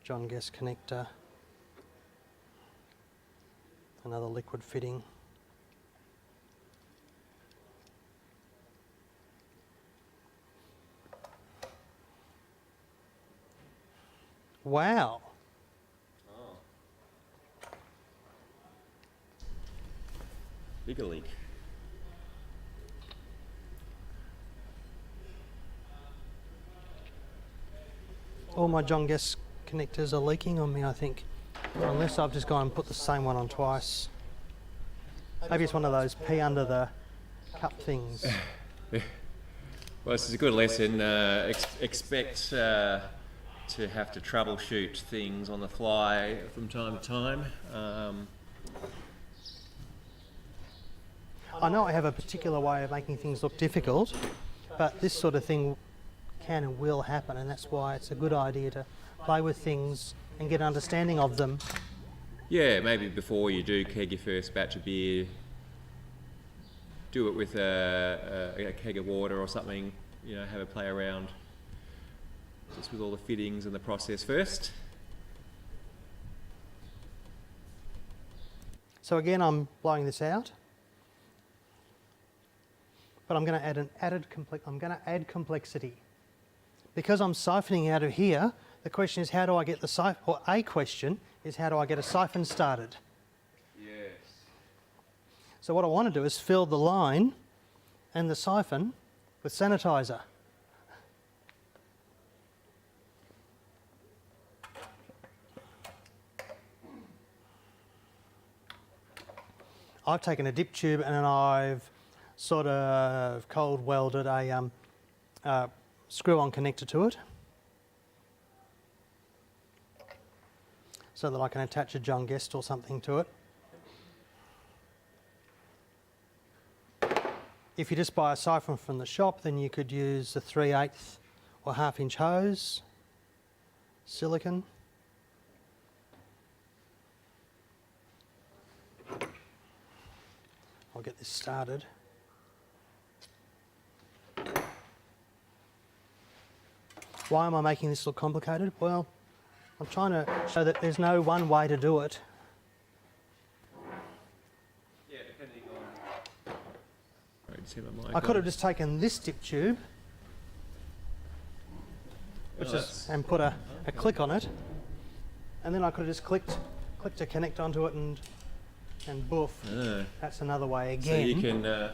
John Guest connector, another liquid fitting. Wow. Oh. Bigger leak. All my John Guest connectors are leaking on me, I think. Unless I've just gone and put the same one on twice. Maybe it's one of those pee under the cup things. Well, this is a good lesson. Expect to have to troubleshoot things on the fly from time to time. I know I have a particular way of making things look difficult, but this sort of thing can and will happen, and that's why it's a good idea to play with things and get an understanding of them. Yeah, maybe before you do keg your first batch of beer, do it with a keg of water or something, you know, have a play around just with all the fittings and the process first. So again, I'm blowing this out, but I'm going to add complexity. Because I'm siphoning out of here, the question is how do I get the siphon, or a question is how do I get a siphon started? Yes. So what I want to do is fill the line and the siphon with sanitiser. I've taken a dip tube and then I've sort of cold welded a screw-on connector to it so that I can attach a John Guest or something to it. If you just buy a siphon from the shop, then you could use a 3/8 or 1/2 inch hose, silicone. I'll get this started. Why am I making this look complicated? Well, I'm trying to show that there's no one way to do it. Yeah, depending on... Right, see my mic I could on. have just taken this dip tube and put a click on it, and then I could have just clicked to connect onto it and boof. That's another way again. So you can...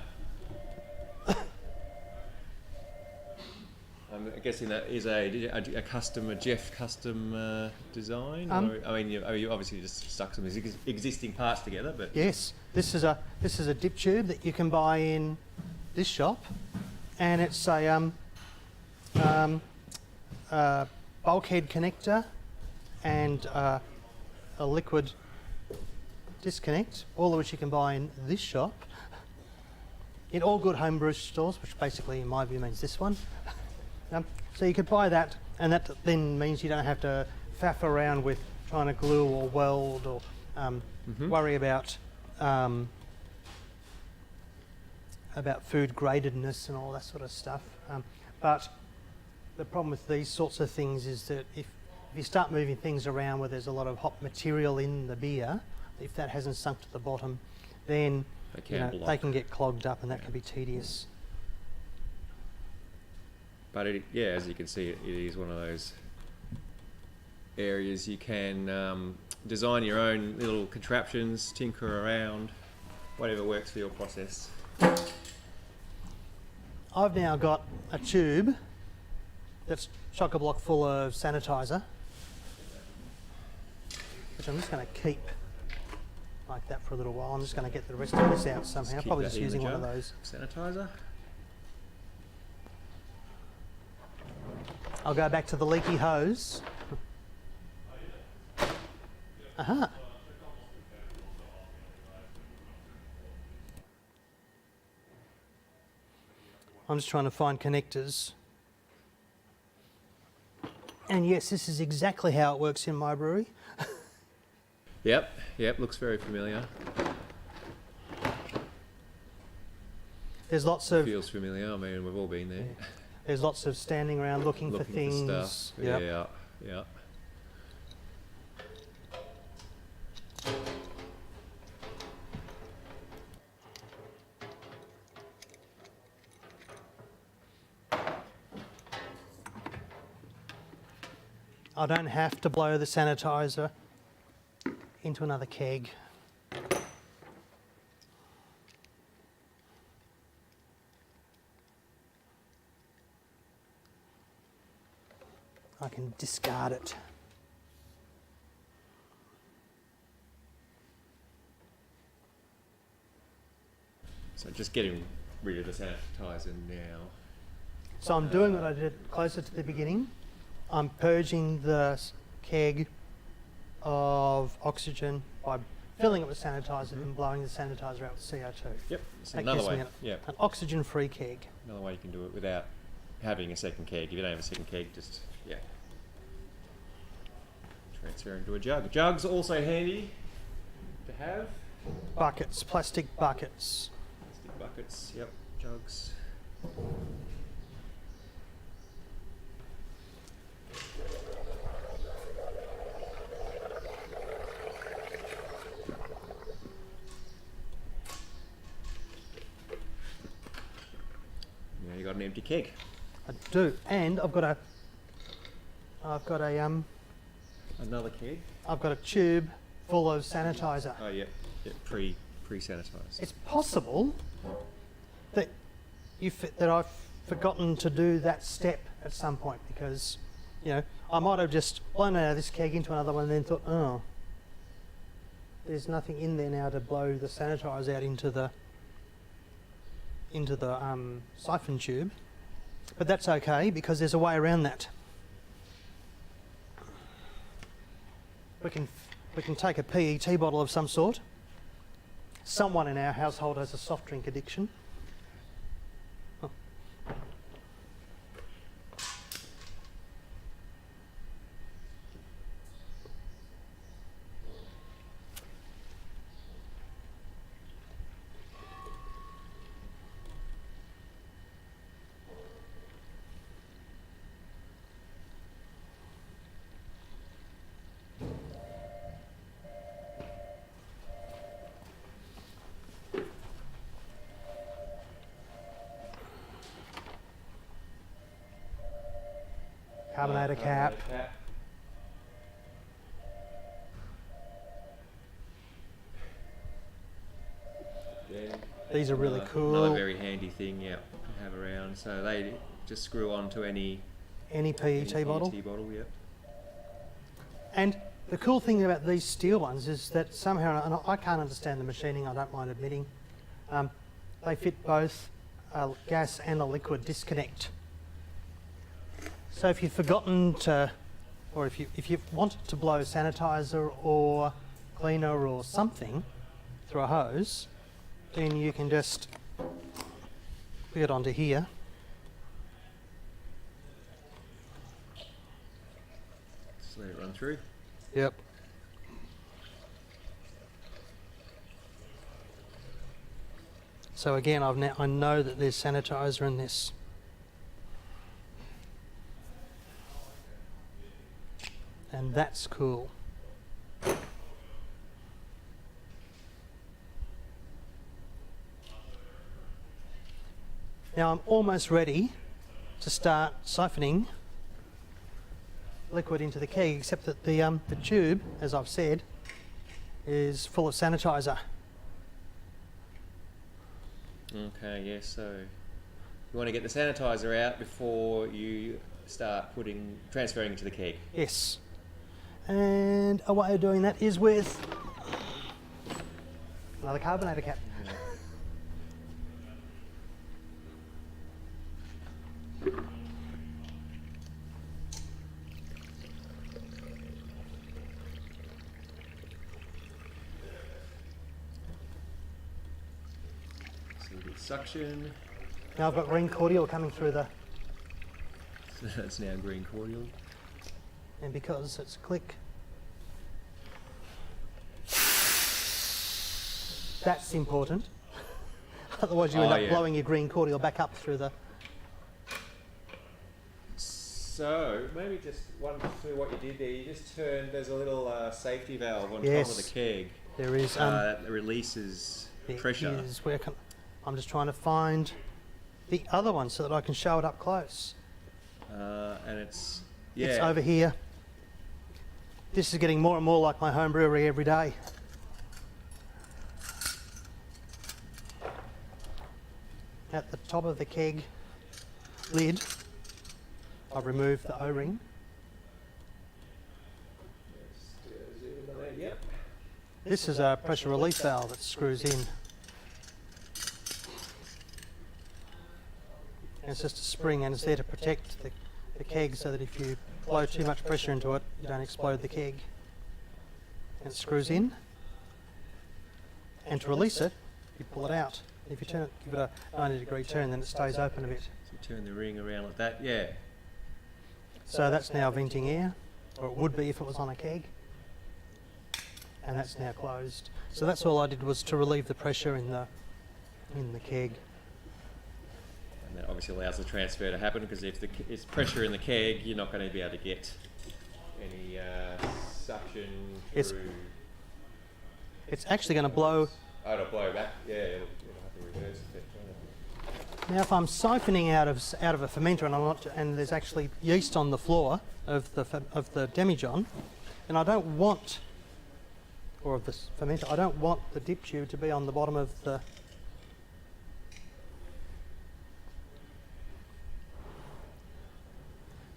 I'm guessing that is a custom, a Geoff custom design. Or, I mean, you obviously just stuck some existing parts together, but yes, this is a dip tube that you can buy in this shop, and it's a bulkhead connector and a liquid disconnect, all of which you can buy in this shop. In all good homebrew stores, which basically in my view means this one. So you could buy that, and that then means you don't have to faff around with trying to glue or weld or worry about food gradedness and all that sort of stuff. But the problem with these sorts of things is that if you start moving things around where there's a lot of hot material in the beer, if that hasn't sunk to the bottom, then they can get clogged up, and that can be tedious. But as you can see, it is one of those areas you can design your own little contraptions, tinker around, whatever works for your process. I've now got a tube that's chock-a-block full of sanitiser, which I'm just going to keep like that for a little while. I'm just going to get the rest of this out somehow, probably just using one of those. Sanitiser. I'll go back to the leaky hose. Aha. I'm just trying to find connectors. And yes, this is exactly how it works in my brewery. Yep, looks very familiar. There's lots of... Feels familiar, I mean, we've all been there. Yeah. There's lots of standing around looking for things. For stuff. Yep. Yeah. I don't have to blow the sanitiser into another keg. I can discard it. So just getting rid of the sanitizer now. So I'm doing what I did closer to the beginning. I'm purging the keg of oxygen by filling it with sanitizer and blowing the sanitizer out with CO2. Yep, so That another gives way. me Yep. an oxygen-free keg. Another way you can do it without having a second keg. If you don't have a second keg, just transfer into a jug. Jugs also handy to have. Buckets, plastic buckets. Plastic buckets, yep, jugs. Now you got an empty keg. I do, and I've got a Another keg. I've got a tube full of sanitizer. Oh yeah, pre-sanitized. It's possible that that I've forgotten to do that step at some point, because I might have just blown out of this keg into another one and then thought, oh, there's nothing in there now to blow the sanitizer out into the siphon tube. But that's okay, because there's a way around that. We can take a PET bottle of some sort. Someone in our household has a soft drink addiction. Oh. carbonator cap. Yeah. These are really cool. Another very handy thing, yeah, to have around. So they just screw on to any PET bottle. PET bottle, yeah. And the cool thing about these steel ones is that somehow, and I can't understand the machining, I don't mind admitting, they fit both a gas and a liquid disconnect. So if you've forgotten to, or if you want to blow sanitizer or cleaner or something through a hose, then you can just put it onto here. Just let it run through. Yep. So again, I know that there's sanitizer in this. And that's cool. Now I'm almost ready to start siphoning liquid into the keg, except that the tube, as I've said, is full of sanitizer. Okay, yeah, so you want to get the sanitizer out before you start transferring into the keg. Yes. And a way of doing that is with another carbonator cap. Suction. Now I've got green cordial coming through the, So that's now green cordial. and because it's click, that's important. Otherwise you end up blowing your green cordial back up through the. So maybe just one through what you did there. You just there's a little safety valve on top of the keg. There is. That releases pressure. I'm just trying to find the other one so that I can show it up close. And it's over here. This is getting more and more like my home brewery every day. At the top of the keg lid, I've removed the O-ring. Yep. This is a pressure relief valve that screws in. And it's just a spring, and it's there to protect the keg so that if you blow too much pressure into it, you don't explode the keg. And it screws in. And to release it, you pull it out. If you give it a 90-degree turn, then it stays open a bit. So you turn the ring around like that, yeah. So that's now venting air, or it would be if it was on a keg. And that's now closed. So that's all I did, was to relieve the pressure in the keg. And that obviously allows the transfer to happen, because if it's pressure in the keg, you're not going to be able to get any suction through. It's actually going to blow. Oh, it'll blow back. Yeah, it'll have to reverse it. Now, if I'm siphoning out of a fermenter and there's actually yeast on the floor of the demijohn, and I don't want, or of this fermenter, I don't want the dip tube to be on the bottom of the.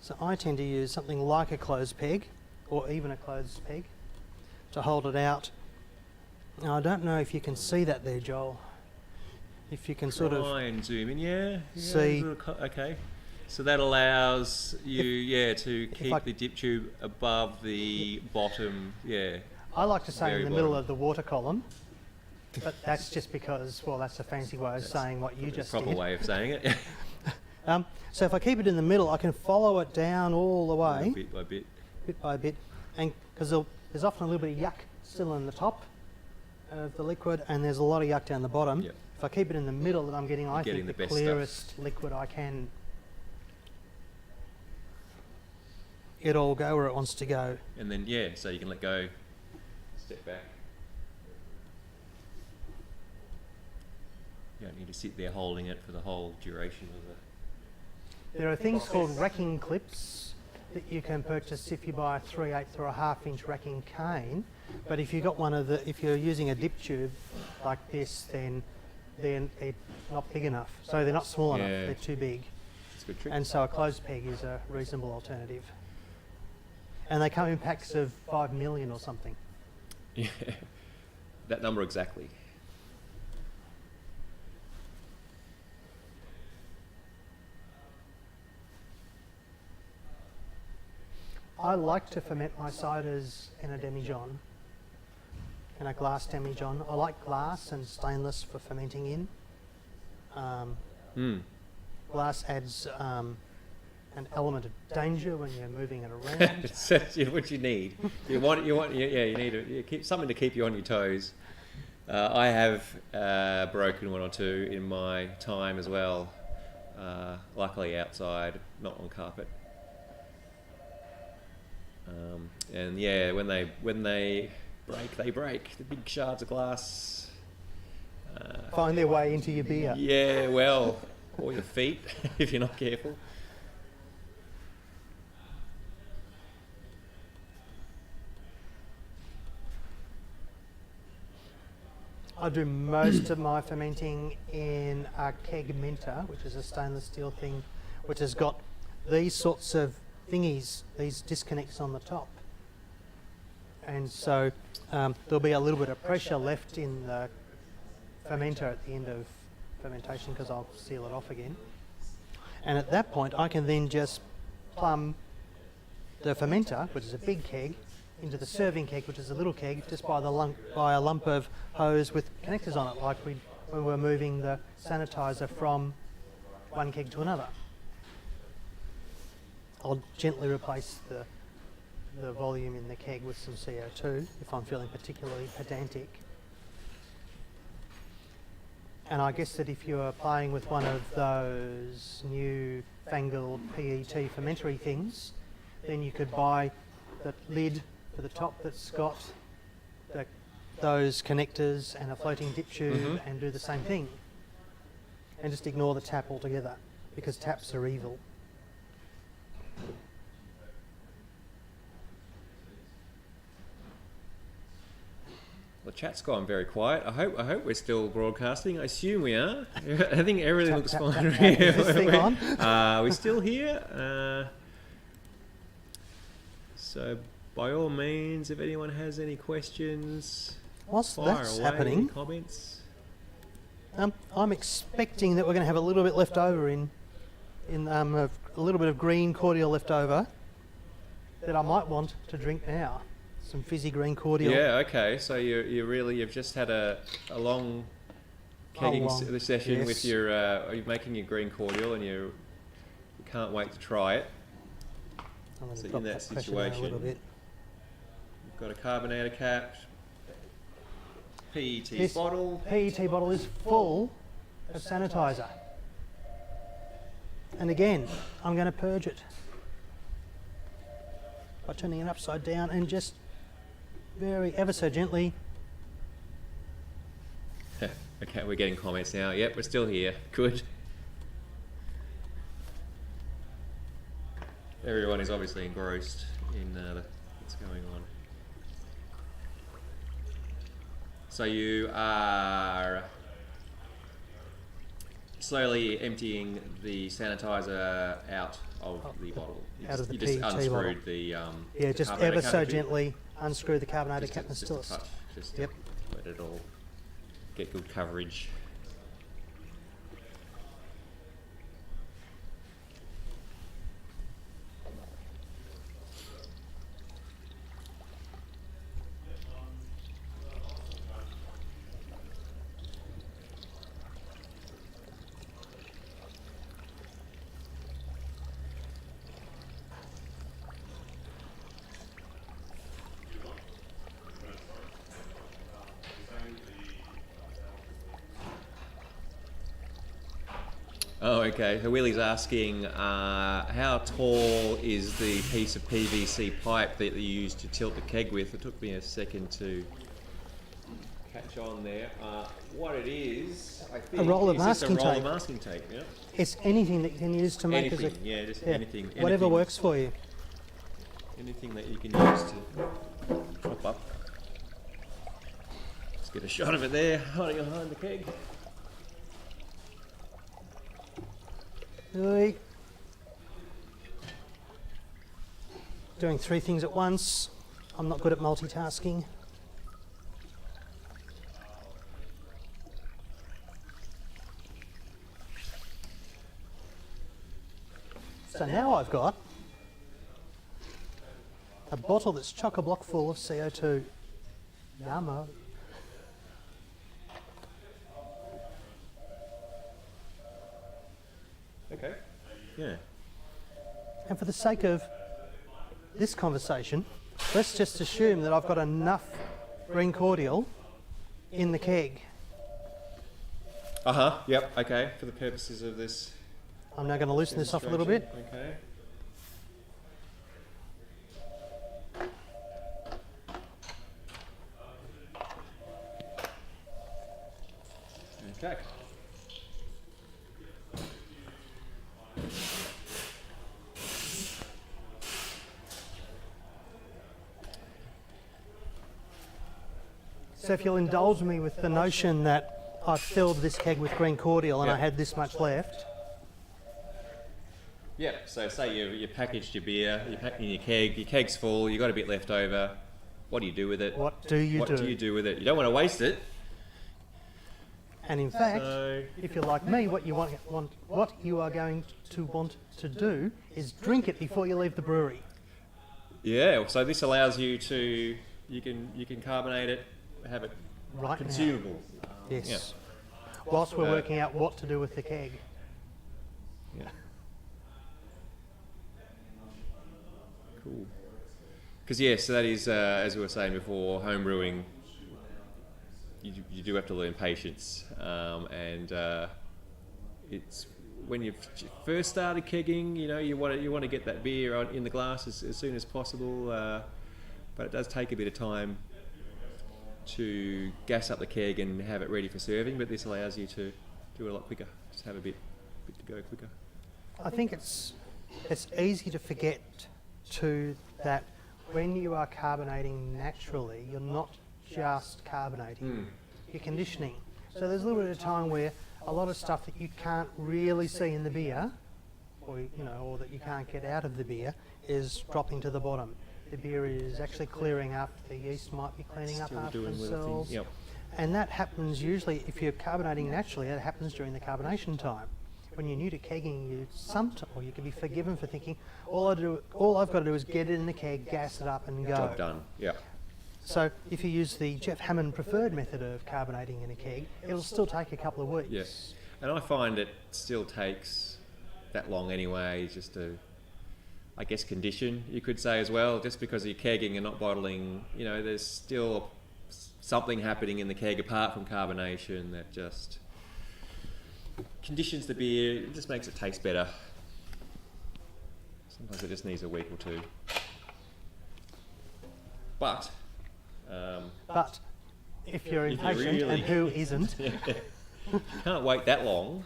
So I tend to use something like a closed peg, or even a closed peg, to hold it out. Now I don't know if you can see that there, Joel. If you can sort of try and zoom in, yeah. See. Okay. So that allows you, to keep the dip tube above the bottom, yeah. I like to say in the bottom. middle of the water column, but that's just because, well, that's a fancy way of saying what you just did. Proper way of saying it. So if I keep it in the middle, I can follow it down all the way, bit by bit, and because there's often a little bit of yuck still in the top of the liquid, and there's a lot of yuck down the bottom. Yep. If I keep it in the middle, then I'm getting, I think, the best clearest liquid I can. It all go where it wants to go. And then, so you can let go, step back. You don't need to sit there holding it for the whole duration of the. There are things called racking clips that you can purchase if you buy a 3/8 or a 1/2 inch racking cane. But if you've got one of the, if you're using a dip tube like this, then they're not big enough. So they're not small enough, they're too big. That's a good trick. And so a closed peg is a reasonable alternative. And they come in packs of 5 million or something. Yeah, that number exactly. I like to ferment my ciders in a demijohn, in a glass demijohn. I like glass and stainless for fermenting in. Glass adds an element of danger when you're moving it around. That's what you need. You need keep something to keep you on your toes. I have broken one or two in my time as well. Luckily outside, not on carpet. And yeah, when they break, they break. The big shards of glass Find their way into your beer. Yeah, well, or your feet if you're not careful. I do most of my fermenting in a keggmenter, which is a stainless steel thing, which has got these sorts of thingies, these disconnects on the top. And so there'll be a little bit of pressure left in the fermenter at the end of fermentation because I'll seal it off again. And at that point I can then just plumb the fermenter, which is a big keg, into the serving keg, which is a little keg, just by a lump of hose with connectors on it, like when we're moving the sanitiser from one keg to another. I'll gently replace the volume in the keg with some CO2 if I'm feeling particularly pedantic. And I guess that if you're playing with one of those new fangled PET fermentary things, then you could buy the lid for the top that's got those connectors and a floating dip tube and do the same thing. And just ignore the tap altogether, because taps are evil. The chat's gone very quiet. I hope we're still broadcasting. I assume we are. I think everything looks fine. Is this thing on? We're still here. So by all means, if anyone has any questions, Whilst fire that's away. happening, Any comments? I'm expecting that we're going to have a little bit left over a little bit of green cordial left over that I might want to drink now. Some fizzy green cordial. Yeah. Okay. So you've just had a long kegging session yes. with you're making your green cordial and you can't wait to try it. I'm going to So drop in that pressure down a little situation, bit. You've got a carbonator cap, PET This bottle. PET bottle is full of sanitiser. And again, I'm going to purge it by turning it upside down and just ever so gently. Okay, we're getting comments now. Yep, we're still here. Good. Everyone is obviously engrossed in what's going on. So you are slowly emptying the sanitizer out of the bottle. You just PET unscrewed bottle. the Just carbonator ever cap, so have you? gently unscrew the carbonator Just cap a- and just still a touch. Just Yep. let it all get good coverage. Oh, okay. So Willie's asking, how tall is the piece of PVC pipe that you use to tilt the keg with? It took me a second to catch on there. What it is, I think, A roll of is just masking a roll tape. of masking tape. Yeah. It's anything that you can use to make Anything. Yeah, just anything. whatever anything. works for you. anything that you can use to top up. Let's get a shot of it there, hiding behind the keg. Oi. Doing 3 things at once. I'm not good at multitasking. So now I've got a bottle that's chock-a-block full of CO2. Yummo. Okay. Yeah. And for the sake of this conversation, let's just assume that I've got enough green cordial in the keg. Yep. Okay. For the purposes of this. I'm now going to loosen this off a little bit. Okay. Okay. So if you'll indulge me with the notion that I filled this keg with green cordial and I had this much left. Yeah, so say you packaged your beer, you're packing your keg's full, you've got a bit left over. What do you do with it? What do you do with it? You don't want to waste it. And in fact, if you're like me, what you are going to want to do is drink it before you leave the brewery. Yeah, so this allows you to you can carbonate it, have it Right consumable. now. Yes. Yeah. Whilst we're working out what to do with the keg. Yeah. Cool. Because yes, that is as we were saying before, home brewing. You do have to learn patience, and it's when you first started kegging, you want to get that beer in the glass as soon as possible, but it does take a bit of time to gas up the keg and have it ready for serving. But this allows you to do it a lot quicker, just have a bit to go quicker. I think it's easy to forget too that when you are carbonating naturally, you're not just carbonating, you're conditioning. So there's a little bit of time where a lot of stuff that you can't really see in the beer, or that you can't get out of the beer, is dropping to the bottom. The beer is actually clearing up. The yeast might be cleaning up after themselves. Yep. And that happens usually, if you're carbonating naturally, it happens during the carbonation time. When you're new to kegging, you can be forgiven for thinking, all I've got to do is get it in the keg, gas it up and go. Job done. Yeah. So if you use the Geoff Hammond preferred method of carbonating in a keg, it'll still take a couple of weeks. Yes. And I find it still takes that long anyway, just to, I guess, condition, you could say as well. Just because you're kegging and not bottling, there's still something happening in the keg apart from carbonation that just conditions the beer. It just makes it taste better. Sometimes it just needs a week or two. But if you're impatient, really, and who isn't, you can't wait that long.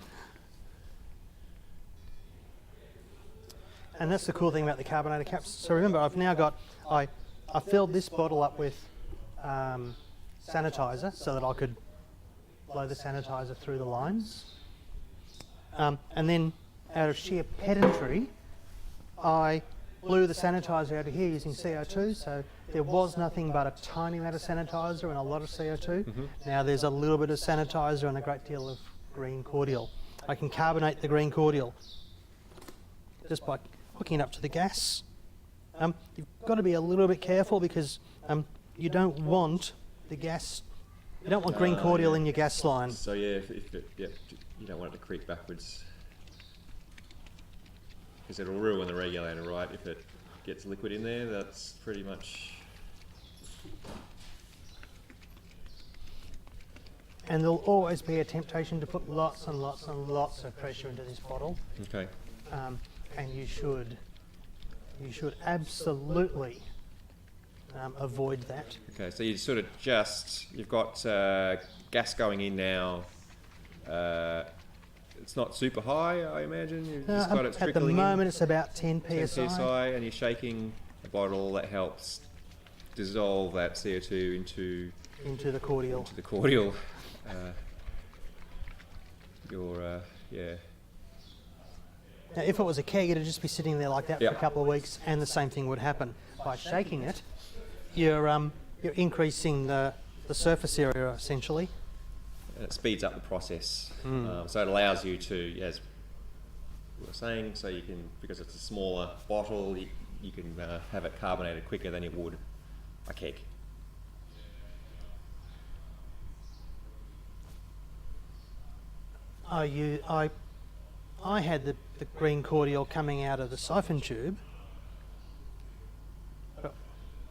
and that's the cool thing about the carbonator caps. So remember, I've now got, I filled this bottle up with sanitiser so that I could blow the sanitiser through the lines. And then out of sheer pedantry, I blew the sanitiser out of here using CO2, so there was nothing but a tiny amount of sanitiser and a lot of CO2. Now there's a little bit of sanitiser and a great deal of green cordial. I can carbonate the green cordial just by hooking it up to the gas. You've got to be a little bit careful because you don't want the gas, you don't want green cordial in your gas line. So yeah, you don't want it to creep backwards, because it'll ruin the regulator, right? If it gets liquid in there, that's pretty much. And there'll always be a temptation to put lots and lots and lots of pressure into this bottle. Okay. And you should absolutely avoid that. Okay, so you sort of you've got gas going in now. It's not super high, I imagine. You've just got it At the trickling in. moment, it's about 10 10 psi. psi, and you're shaking a bottle that helps dissolve that CO2 into the cordial. Into the cordial. Yeah. Now, if it was a keg, it'd just be sitting there like that for a couple of weeks, and the same thing would happen. By shaking it, you're increasing the surface area essentially. And it speeds up the process, so it allows you to, as we were saying, so you can, because it's a smaller bottle, you can have it carbonated quicker than you would a keg. I had the green cordial coming out of the siphon tube. But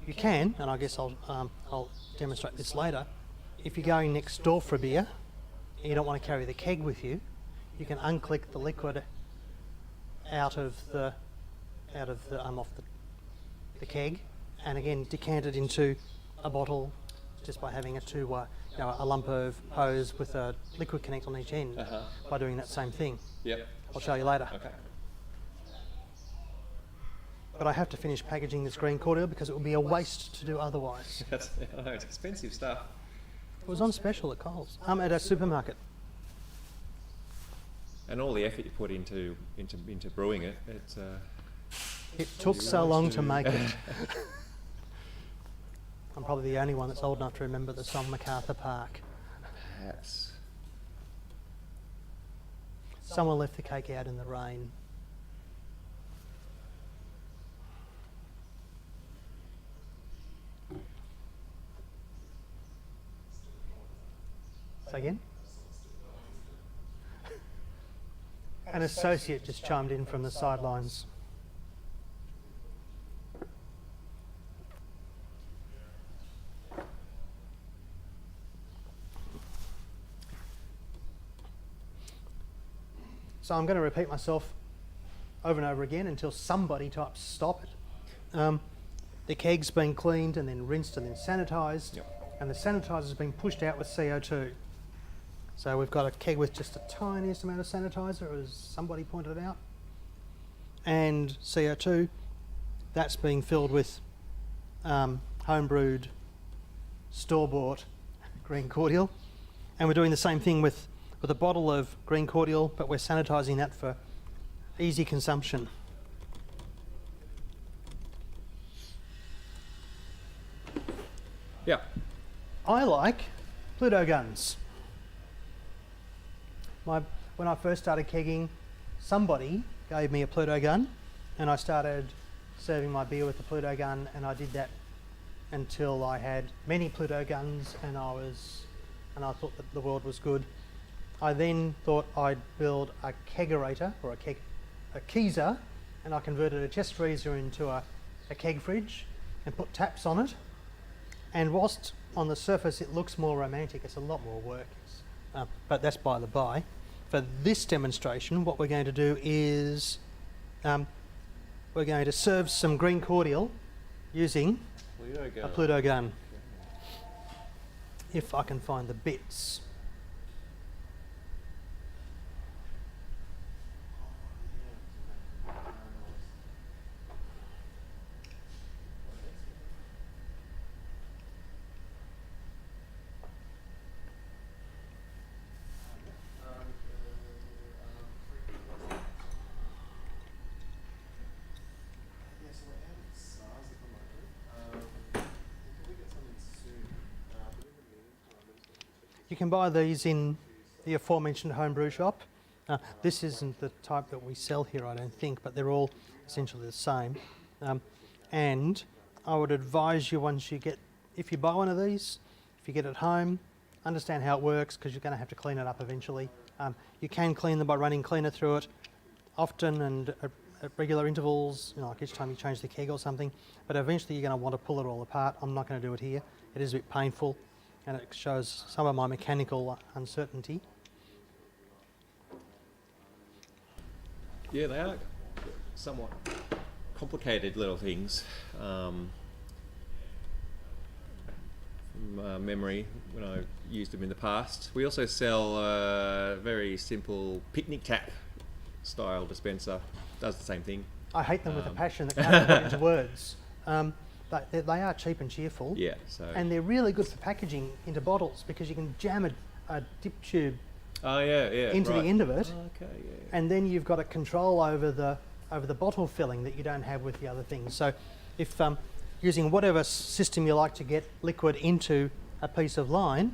you can, and I guess I'll demonstrate this later. If you're going next door for a beer, and you don't want to carry the keg with you, you can unclick the liquid out of the off the keg, and again decant it into a bottle just by having a lump of hose with a liquid connect on each end by doing that same thing. Yep. I'll show you later. Okay. But I have to finish packaging this green cordial because it would be a waste to do otherwise. I know, it's expensive stuff. It was on special at Coles, at a supermarket. And all the effort you put into brewing it, it took so long to make it. I'm probably the only one that's old enough to remember the song MacArthur Park. Perhaps. Someone left the cake out in the rain. Say again? An associate just chimed in from the sidelines. So I'm going to repeat myself over and over again until somebody types stop it. The keg's been cleaned and then rinsed and then sanitised, and the sanitiser's been pushed out with CO2. So we've got a keg with just the tiniest amount of sanitiser, as somebody pointed out, and CO2. That's being filled with home-brewed, store-bought green cordial, and we're doing the same thing with a bottle of green cordial, but we're sanitising that for easy consumption. Yeah. I like Pluto Guns. When I first started kegging, somebody gave me a Pluto Gun, and I started serving my beer with the Pluto Gun, and I did that until I had many Pluto Guns, and I thought that the world was good. I then thought I'd build a kegerator, or a keezer, and I converted a chest freezer into a keg fridge and put taps on it. And whilst on the surface it looks more romantic, it's a lot more work. But that's by the by. For this demonstration, what we're going to do is we're going to serve some green cordial using a Pluto Gun. If I can find the bits. You can buy these in the aforementioned homebrew shop. This isn't the type that we sell here, I don't think, but they're all essentially the same. And I would advise you if you buy one of these, if you get it home, understand how it works, because you're going to have to clean it up eventually. You can clean them by running cleaner through it often and at regular intervals, like each time you change the keg or something, but eventually you're going to want to pull it all apart. I'm not going to do it here. It is a bit painful, and it shows some of my mechanical uncertainty. Yeah, they are somewhat complicated little things. From memory, when I used them in the past. We also sell a very simple picnic tap style dispenser. Does the same thing. I hate them with a passion that can't be put into words. They are cheap and cheerful. Yeah. So. And they're really good for packaging into bottles because you can jam a dip tube Oh yeah, yeah. into right. the end of it, Oh, okay. Yeah. and then you've got a control over the bottle filling that you don't have with the other things. So if using whatever system you like to get liquid into a piece of line,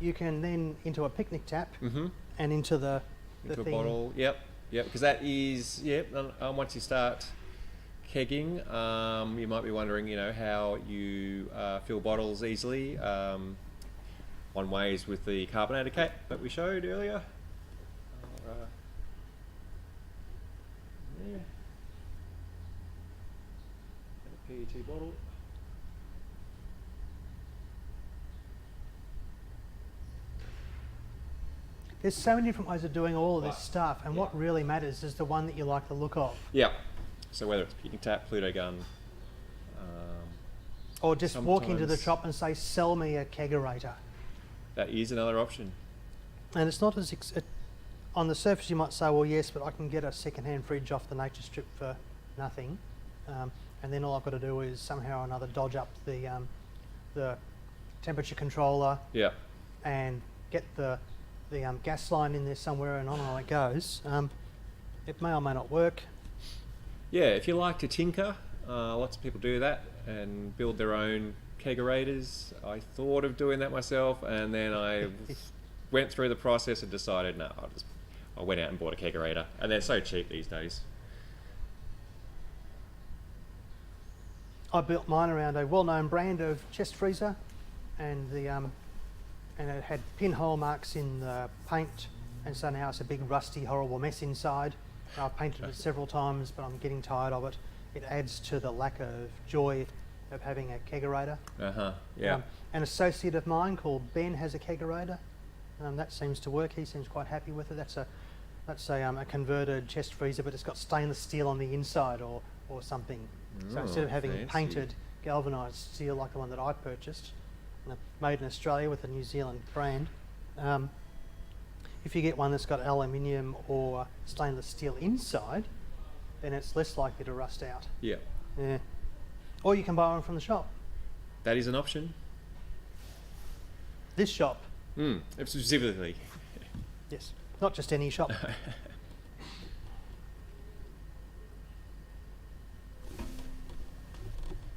you can then into a picnic tap and into the Into a thing. bottle. Yep. Yep. Because that is once you start kegging, you might be wondering, how you fill bottles easily. One way is with the carbonated cap that we showed earlier. Yeah. And a PET bottle. There's so many different ways of doing all of this Right. stuff, and what really matters is the one that you like the look of. Yeah. So whether it's picnic tap, Pluto Gun, Or just walk into the Sometimes- shop and say, sell me a kegerator. that is another option. And it's not as... on the surface you might say, well, yes, but I can get a second-hand fridge off the nature strip for nothing. And then all I've got to do is somehow or another dodge up the temperature controller Yeah. and get the gas line in there somewhere, and on it goes. It may or may not work. Yeah, if you like to tinker, lots of people do that and build their own kegerators. I thought of doing that myself, and then I went through the process and decided, no, I went out and bought a kegerator, and they're so cheap these days. I built mine around a well-known brand of chest freezer, and and it had pinhole marks in the paint, and so now it's a big rusty horrible mess inside. I've painted it several times, but I'm getting tired of it. It adds to the lack of joy of having a kegerator. Yeah. An associate of mine called Ben has a kegerator. That seems to work. He seems quite happy with it. That's a converted chest freezer, but it's got stainless steel on the inside or something. So instead of having fancy. painted galvanised steel like the one that I purchased, made in Australia with a New Zealand brand, if you get one that's got aluminium or stainless steel inside, then it's less likely to rust out. Yeah. Yeah. Or you can buy one from the shop. That is an option. This shop, Specifically. yes, not just any shop.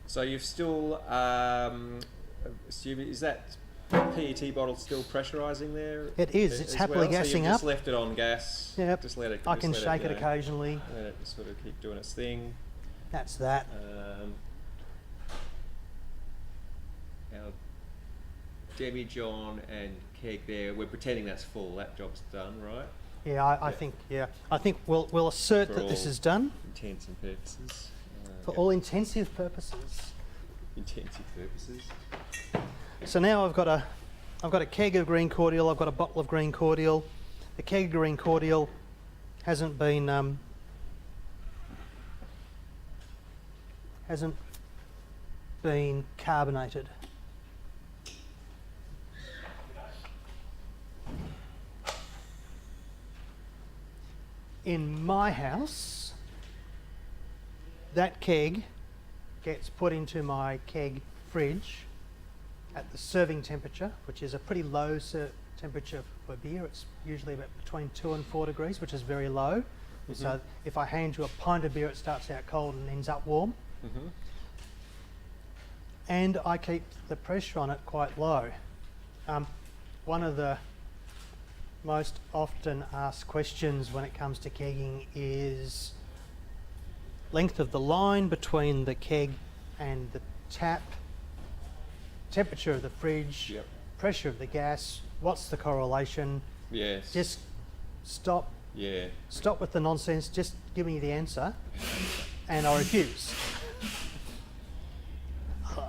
So you've still assuming, is that PET bottle still pressurising there? It is. It's as happily well? gassing so you've just up. left it on gas. Yep. Just let it. I just can let shake it go. occasionally. Let it just sort of keep doing its thing. That's that. Our Debbie, John, and Keg there. We're pretending that's full. That job's done, right? Yeah, I think. Yeah, I think we'll assert For that this all is done intents and purposes. for Yeah. all intensive purposes. Intensive purposes. So now I've got a keg of green cordial. I've got a bottle of green cordial. The keg of green cordial hasn't been carbonated. In my house, that keg gets put into my keg fridge at the serving temperature, which is a pretty low temperature for beer. It's usually about between 2 and 4 degrees, which is very low. So if I hand you a pint of beer, it starts out cold and ends up warm. And I keep the pressure on it quite low. One of the most often asked questions when it comes to kegging is length of the line between the keg and the tap, temperature of the fridge, Yep. pressure of the gas, what's the correlation? Yes. Just stop with the nonsense, just give me the answer, and I refuse.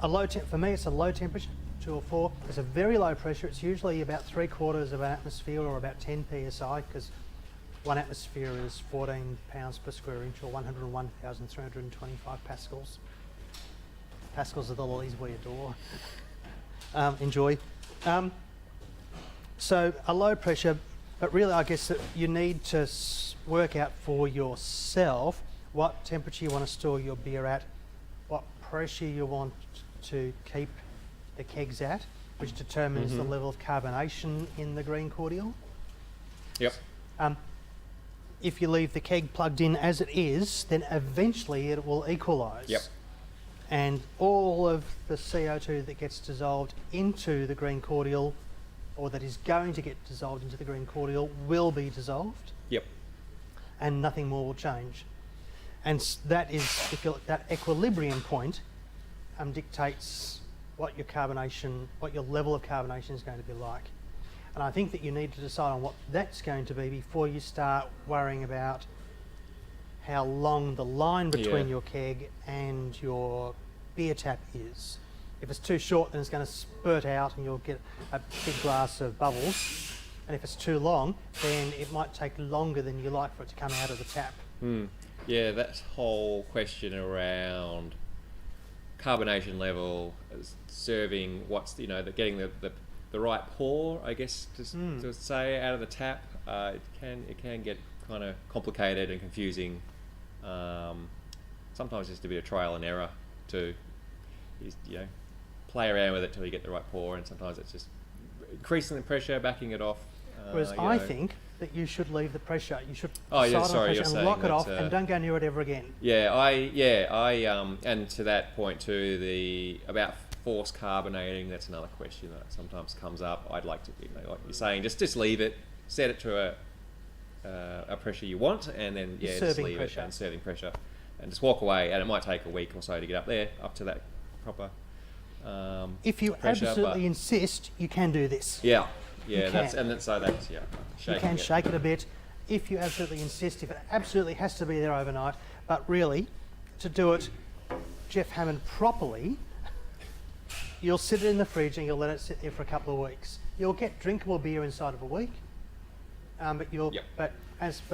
For me, it's a low temperature, 2 or 4. It's a very low pressure. It's usually about 3/4 of an atmosphere, or about 10 psi, because 1 atmosphere is 14 pounds per square inch, or 101,325 pascals. Pascals are the lollies we adore. Enjoy. So a low pressure, but really I guess that you need to work out for yourself what temperature you want to store your beer at, what pressure you want to keep the kegs at, which determines the level of carbonation in the green cordial. Yep. If you leave the keg plugged in as it is, then eventually it will equalise. Yep. And all of the CO2 that gets dissolved into the green cordial, or that is going to get dissolved into the green cordial, will be dissolved, Yep. and nothing more will change. And that is, that equilibrium point dictates what your carbonation, what your level of carbonation is going to be like. And I think that you need to decide on what that's going to be before you start worrying about how long the line between your keg and your beer tap is. If it's too short, then it's going to spurt out and you'll get a big glass of bubbles. And if it's too long, then it might take longer than you like for it to come out of the tap. Yeah, that whole question around carbonation level, serving what's, you know, getting the right pour, I guess, to say, out of the tap, it can get kind of complicated and confusing. Sometimes just a bit of trial and error to, you know, play around with it till you get the right pour, and sometimes it's just increasing the pressure, backing it off. Whereas I think that you should leave the pressure. You should Oh, yeah, decide on sorry, pressure you're and saying lock it off that, and don't go near it ever again. And to that point too, about force carbonating, that's another question that sometimes comes up. I'd like to, you know, like you're saying, just leave it, set it to a pressure you want, and then just leave it and serving pressure, and just walk away. And it might take a week or so to get up there, up to that proper if you pressure, absolutely insist, you can do this. Yeah, You shaking can it. shake it a bit if you absolutely insist, if it absolutely has to be there overnight. But really, to do it Geoff Hammond properly, you'll sit it in the fridge and you'll let it sit there for a couple of weeks. You'll get drinkable beer inside of a week, but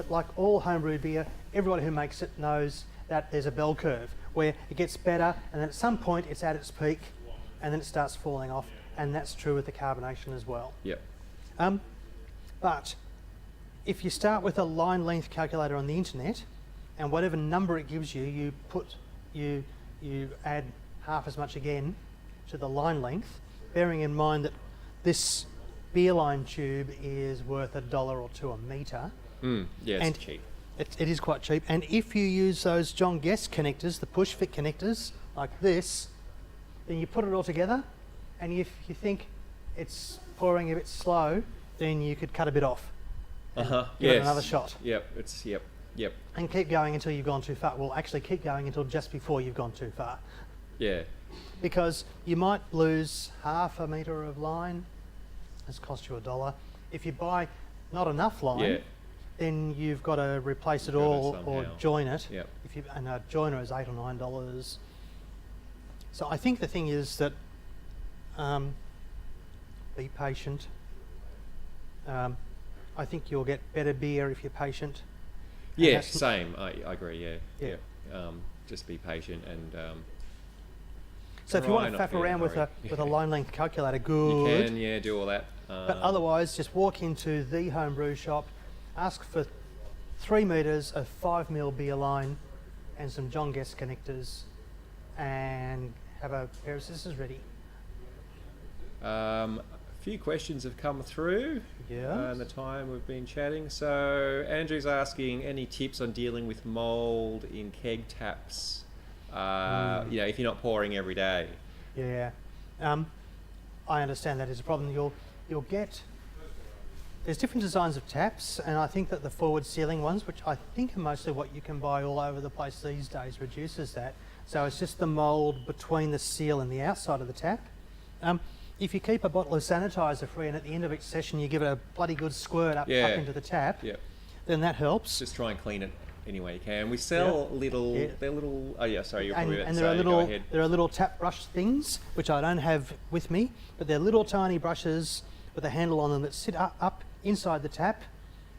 like all homebrewed beer, everybody who makes it knows that there's a bell curve where it gets better, and then at some point it's at its peak, and then it starts falling off, and that's true with the carbonation as well. Yep. But if you start with a line length calculator on the internet, and whatever number it gives you, you add half as much again to the line length, bearing in mind that this beer line tube is worth $1 or $2 a metre. It's cheap. It is quite cheap. And if you use those John Guest connectors, the push fit connectors, like this, then you put it all together, and if you think it's pouring a bit slow, then you could cut a bit off. Give it another shot. Yep. And keep going until you've gone too far. Well, actually keep going until just before you've gone too far. Yeah. Because you might lose half a metre of line. It's cost you $1. If you buy not enough line, then you've got to replace it all or join it. Yep. And a joiner is $8 or $9. So I think the thing is that be patient. I think you'll get better beer if you're patient. Yeah, same. I agree. Yeah. Just be patient and. So if you want to faff around with a line length calculator, good. You can, do all that. But otherwise, just walk into the homebrew shop, ask for 3 metres of 5mm beer line and some John Guest connectors, and have a pair of scissors ready. A few questions have come through in the time we've been chatting. So Andrew's asking, any tips on dealing with mould in keg taps? If you're not pouring every day. Yeah, I understand that is a problem. You'll get. There's different designs of taps, and I think that the forward sealing ones, which I think are mostly what you can buy all over the place these days, reduces that. So it's just the mould between the seal and the outside of the tap. If you keep a bottle of sanitiser free, and at the end of each session you give it a bloody good squirt up into the tap, then that helps. Just try and clean it any way you can. We sell little. They're little. Oh yeah, sorry, you're probably about to say. There are little tap brush things which I don't have with me, but they're little tiny brushes with a handle on them that sit up inside the tap,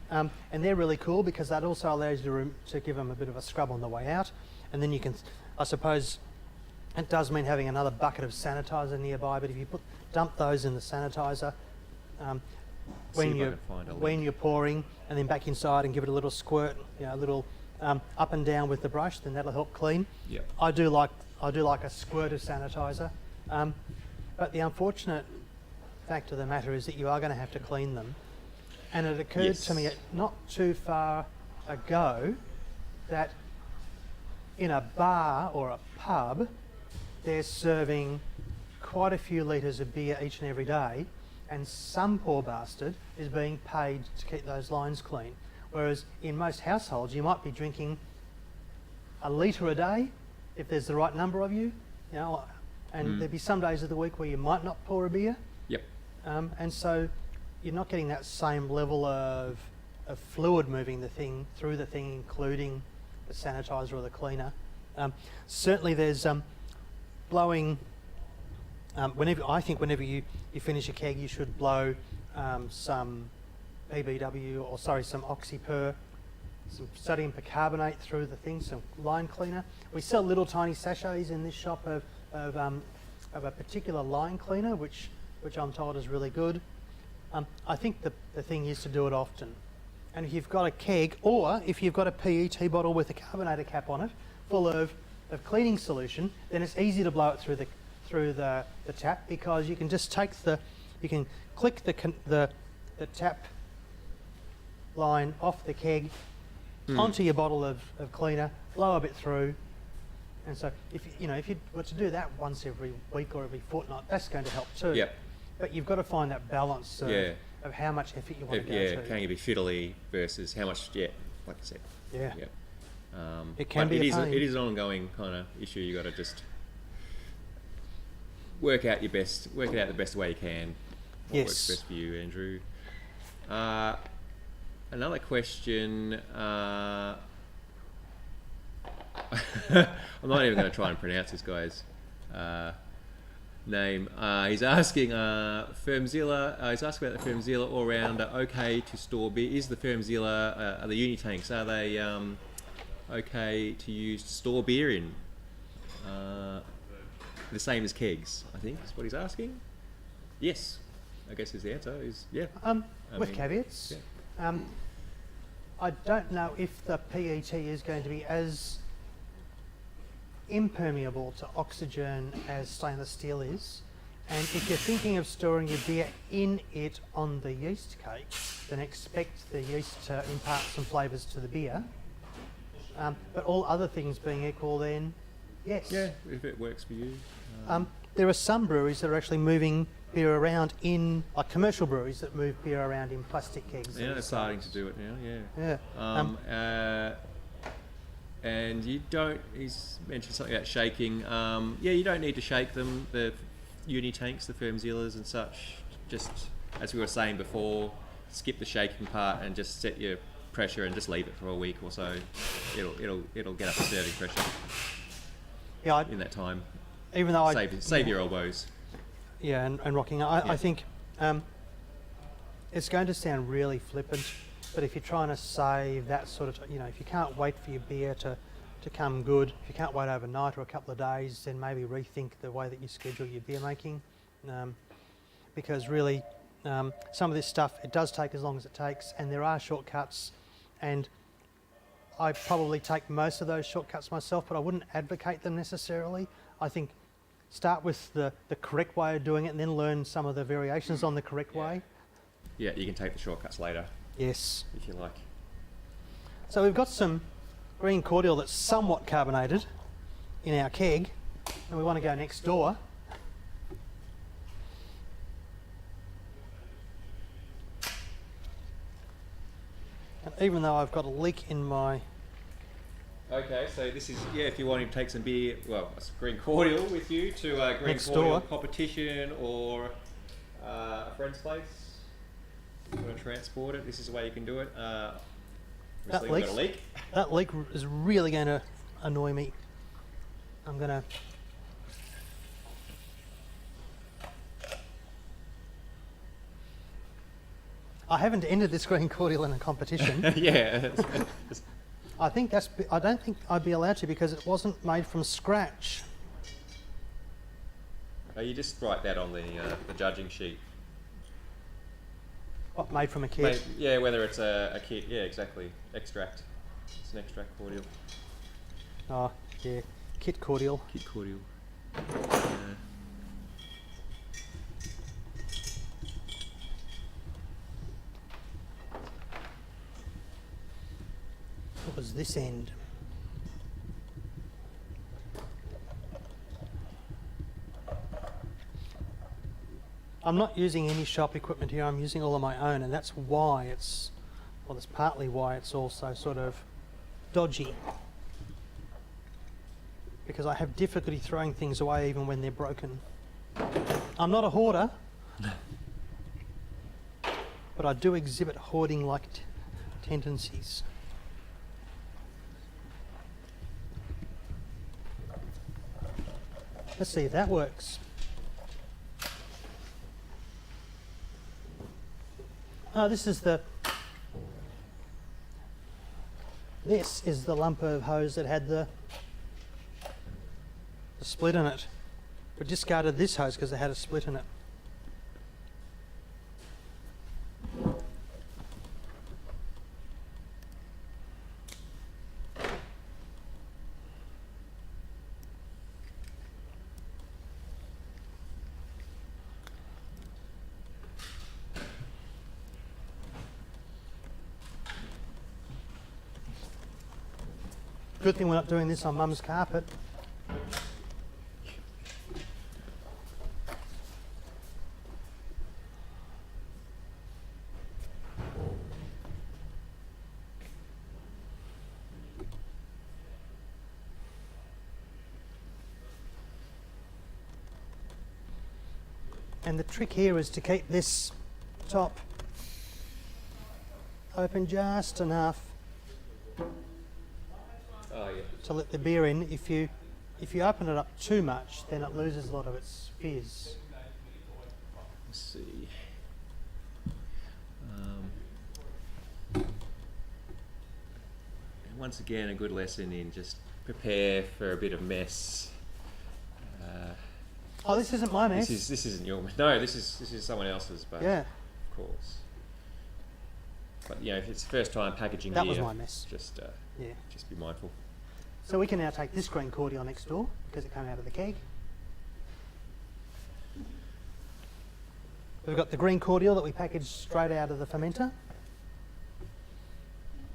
and they're really cool because that also allows you to give them a bit of a scrub on the way out, and then you can, I suppose, it does mean having another bucket of sanitiser nearby. But if you dump those in the sanitiser when you're pouring, and then back inside and give it a little squirt, a little up and down with the brush, then that'll help clean. Yep. I do like a squirt of sanitizer, but the unfortunate fact of the matter is that you are going to have to clean them. And it occurred to me not too far ago that in a bar or a pub, they're serving quite a few litres of beer each and every day, and some poor bastard is being paid to keep those lines clean. Whereas in most households, you might be drinking a litre a day, if there's the right number of you, and there'd be some days of the week where you might not pour a beer. Yep. And so you're not getting that same level of fluid moving through the thing, including the sanitizer or the cleaner. Certainly there's blowing, whenever you finish a keg, you should blow some some oxyper, some sodium percarbonate through the thing, some line cleaner. We sell little tiny sachets in this shop of a particular line cleaner, which I'm told is really good. I think the thing is to do it often. And if you've got a keg, or if you've got a PET bottle with a carbonator cap on it, full of cleaning solution, then it's easy to blow it through the tap, because you can just you can click the tap line off the keg onto your bottle of cleaner, blow a bit through. And so if you were to do that once every week or every fortnight, that's going to help too. Yep. But you've got to find that balance of how much effort you want to go to. Can you be fiddly versus how much, like you said. Yeah. Yep. It can be a pain. It is an ongoing kind of issue. You got to just work it out the best way you can. What works best for you, Andrew. Another question. I'm not even going to try and pronounce this guy's name. He's asking Fermzilla. He's asking about the Fermzilla all-rounder. Okay to store beer. Is the Fermzilla the uni tanks? Are they okay to use to store beer in? The same as kegs, I think, is what he's asking. Yes, I guess is the answer. Is with caveats. Yeah. I don't know if the PET is going to be as impermeable to oxygen as stainless steel is, and if you're thinking of storing your beer in it on the yeast cake, then expect the yeast to impart some flavours to the beer. But all other things being equal, then yes. Yeah, if it works for you. There are some breweries that are actually moving beer around like commercial breweries that move beer around in plastic kegs. Yeah, they're starting to do it now, Yeah. And he's mentioned something about shaking. You don't need to shake them, the uni tanks, the Fermzillas and such. Just, as we were saying before, skip the shaking part and just set your pressure and just leave it for a week or so. It'll get up to serving pressure. Yeah, in that time. Even though save your elbows. Yeah, and rocking. I think it's going to sound really flippant, but if you're trying to save that sort of, if you can't wait for your beer to come good, if you can't wait overnight or a couple of days, then maybe rethink the way that you schedule your beer making, because really some of this stuff, it does take as long as it takes, and there are shortcuts, and I probably take most of those shortcuts myself, but I wouldn't advocate them necessarily. I think start with the correct way of doing it and then learn some of the variations on the correct way. Yeah, you can take the shortcuts later. Yes. If you like. So we've got some green cordial that's somewhat carbonated in our keg, and we want to go next door. And even though I've got a leak in my... Okay, so this is, if you want to take some beer, green cordial with you to a green next cordial door competition or a friend's place. You want to transport it, this is the way you can do it. That we've got a leak. That leak is really going to annoy me. I'm going to... I haven't entered this green cordial in a competition. Yeah. I don't think I'd be allowed to because it wasn't made from scratch. You just write that on the judging sheet. What, made from a kit? Whether it's a kit, exactly. Extract. It's an extract cordial. Oh, yeah, kit cordial. Kit cordial. What was this end? I'm not using any shop equipment here, I'm using all of my own, and that's why it's, well, that's partly why it's also sort of dodgy. Because I have difficulty throwing things away even when they're broken. I'm not a hoarder, but I do exhibit hoarding-like tendencies. Let's see if that works. Oh, this is the lump of hose that had the split in it. We discarded this hose because it had a split in it. Good thing we're not doing this on Mum's carpet. And the trick here is to keep this top open just enough Oh yeah. to let the beer in. If you open it up too much, then it loses a lot of its fizz. Let's see. And once again, a good lesson in just prepare for a bit of mess. Oh, this isn't my mess. This isn't your mess. No, this is someone else's. But Yeah, of course. But you know, if it's the first time packaging that gear, was my mess. just Yeah. just be mindful. So we can now take this grain cordial next door because it came out of the keg. We've got the green cordial that we packaged straight out of the fermenter.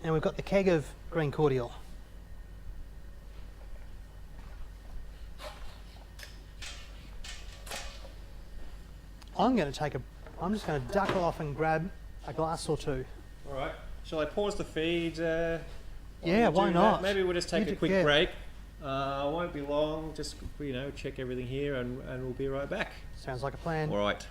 And we've got the keg of green cordial. I'm just going to duck off and grab a glass or two. All right. Shall I pause the feed? Yeah, while why you do not? that? Maybe we'll just take You a do- quick yeah. break. Won't be long. Just check everything here, and we'll be right back. Sounds like a plan. All right.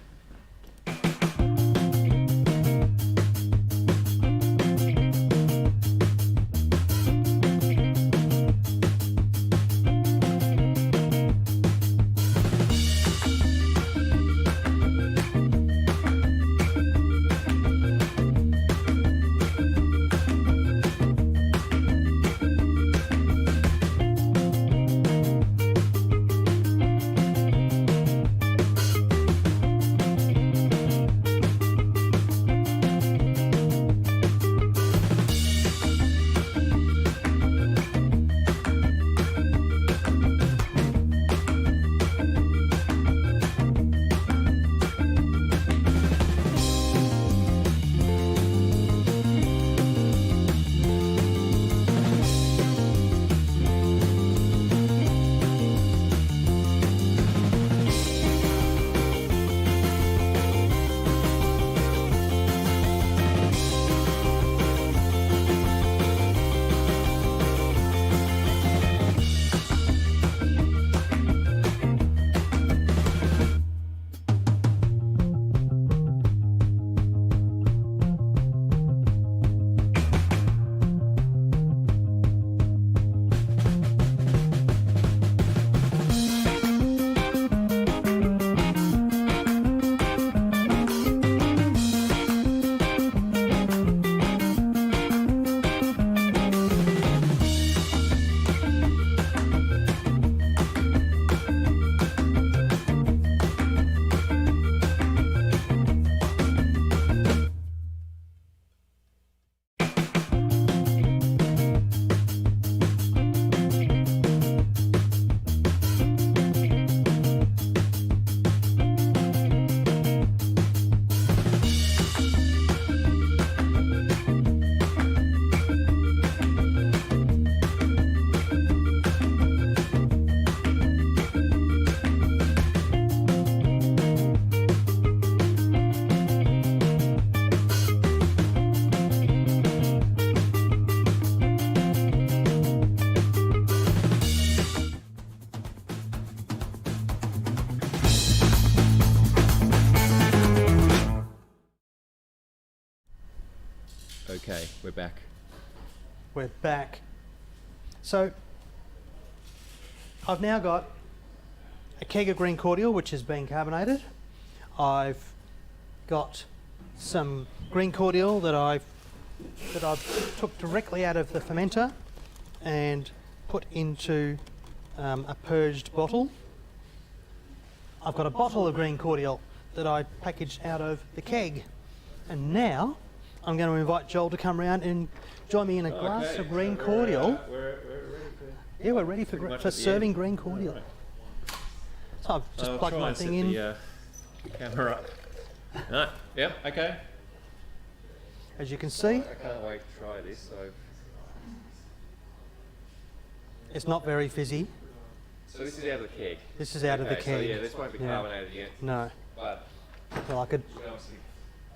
Okay, we're back. We're back. So I've now got a keg of green cordial which has been carbonated. I've got some green cordial that I've took directly out of the fermenter and put into a purged bottle. I've got a bottle of green cordial that I packaged out of the keg, and now I'm going to invite Joel to come around and join me in a glass of green cordial. We're ready for serving green cordial. Right. So I've just plugged my thing in. The camera up. No, yep, okay. As you can see, I can't wait to try this. it's not very fizzy. So this is out of the keg. This is out of the So keg. yeah, this won't be carbonated yet, No. but Well, I could. we can obviously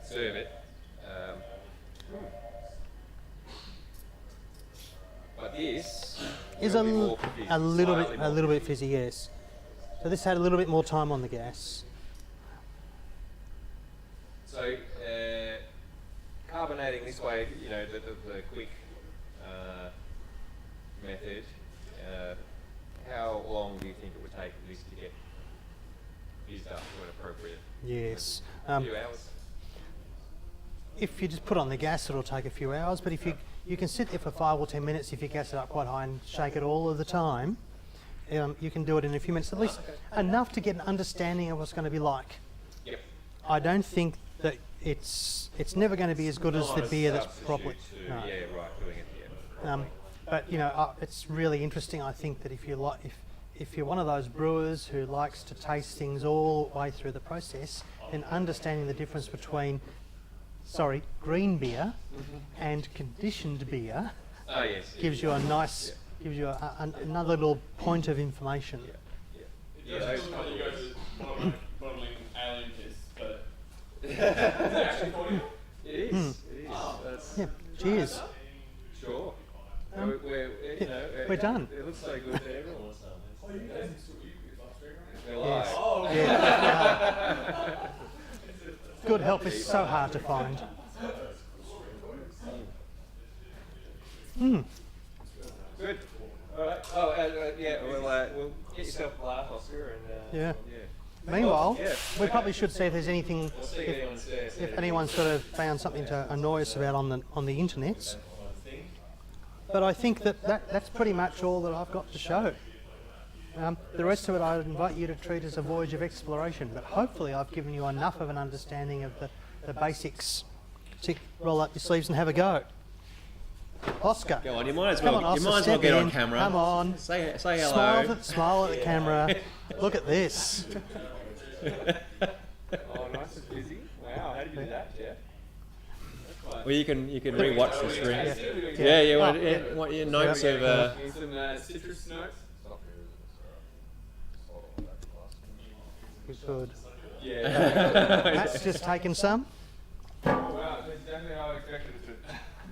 serve it. But this Is will be more fizzy, a little slightly bit more fizzy, yes. So this had a little bit more time on the gas. So carbonating this way, you know, the quick method. How long do you think it would take this to get fizzed up to an appropriate? Yes. A few hours. If you just put on the gas, it'll take a few hours. But if you can sit there for 5 or 10 minutes if you gas it up quite high and shake it all of the time. You can do it in a few minutes, at least enough to get an understanding of what it's going to be like. Yep. I don't think that it's never going to be as good as the beer that's properly. Yeah, right. Doing it. Yeah. But you know, it's really interesting. I think that if you're one of those brewers who likes to taste things all the way through the process, then understanding the difference between, green beer and conditioned beer Oh yes. gives you a nice, gives you another little point of information. Yeah. It doesn't look like you guys are modelling alien tests, but is it actually cordial? It is. It is. That's Yeah. Cheers. sure. We're done. It looks so good to everyone. Oh, you guys can still eat with Livestream, right? They're live. Oh, okay. Yeah. Good help is so hard to find. Good. All right. Yeah. We'll get yourself a laugh, Oscar, and Yeah. yeah. Meanwhile, Yeah. we probably should see if there's anything, We'll see if anyone's there. if anyone's sort of found something to annoy us about on the internet. But I think that's pretty much all that I've got to show. The rest of it I would invite you to treat as a voyage of exploration, but hopefully I've given you enough of an understanding of the basics to roll up your sleeves and have a go. Oscar. Go on, you might as Come well. on, You Oscar, might as well step get on in. camera. Come on. Say hello. Smile at the camera. Look at this. Oh, nice and busy. Wow, how did you do that, Geoff? Well, you can re-watch the stream. Yeah. Yeah. What your notes of? Some citrus notes. Good. Yeah. Matt's just taken some. Wow, that's exactly how I expected it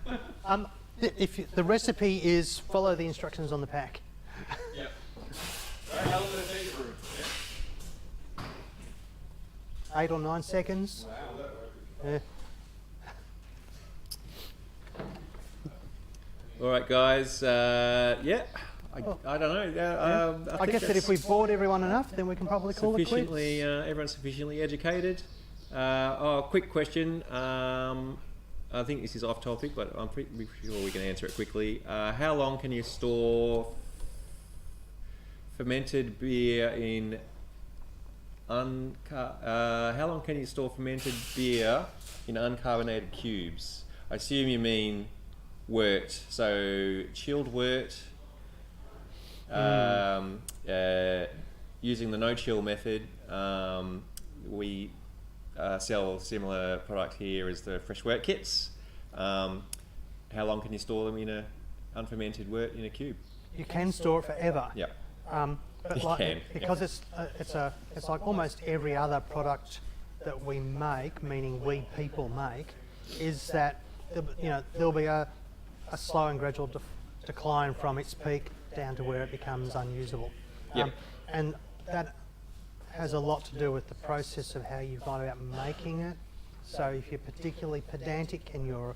to. If the recipe is follow the instructions on the pack. Yep. Right, how long did it take you brew? 8 or 9 seconds. Wow. Yeah. All right, guys. Yeah. I don't know. I guess that if we bored everyone enough, then we can probably call it quits. sufficiently, everyone's sufficiently educated. Quick question. I think this is off topic, but I'm pretty sure we can answer it quickly. How long can you store fermented beer in how long can you store fermented beer in uncarbonate cubes? I assume you mean wort, so chilled wort. Using the no-chill method, we sell a similar product here as the fresh wort kits. How long can you store them in a unfermented wort in a cube? You can store it forever. Yeah. But You like, can, because it's like almost every other product that we make, meaning we people make, is that there'll be a slow and gradual decline from its peak down to where it becomes unusable. Yep. And that has a lot to do with the process of how you've gone about making it. So if you're particularly pedantic and you're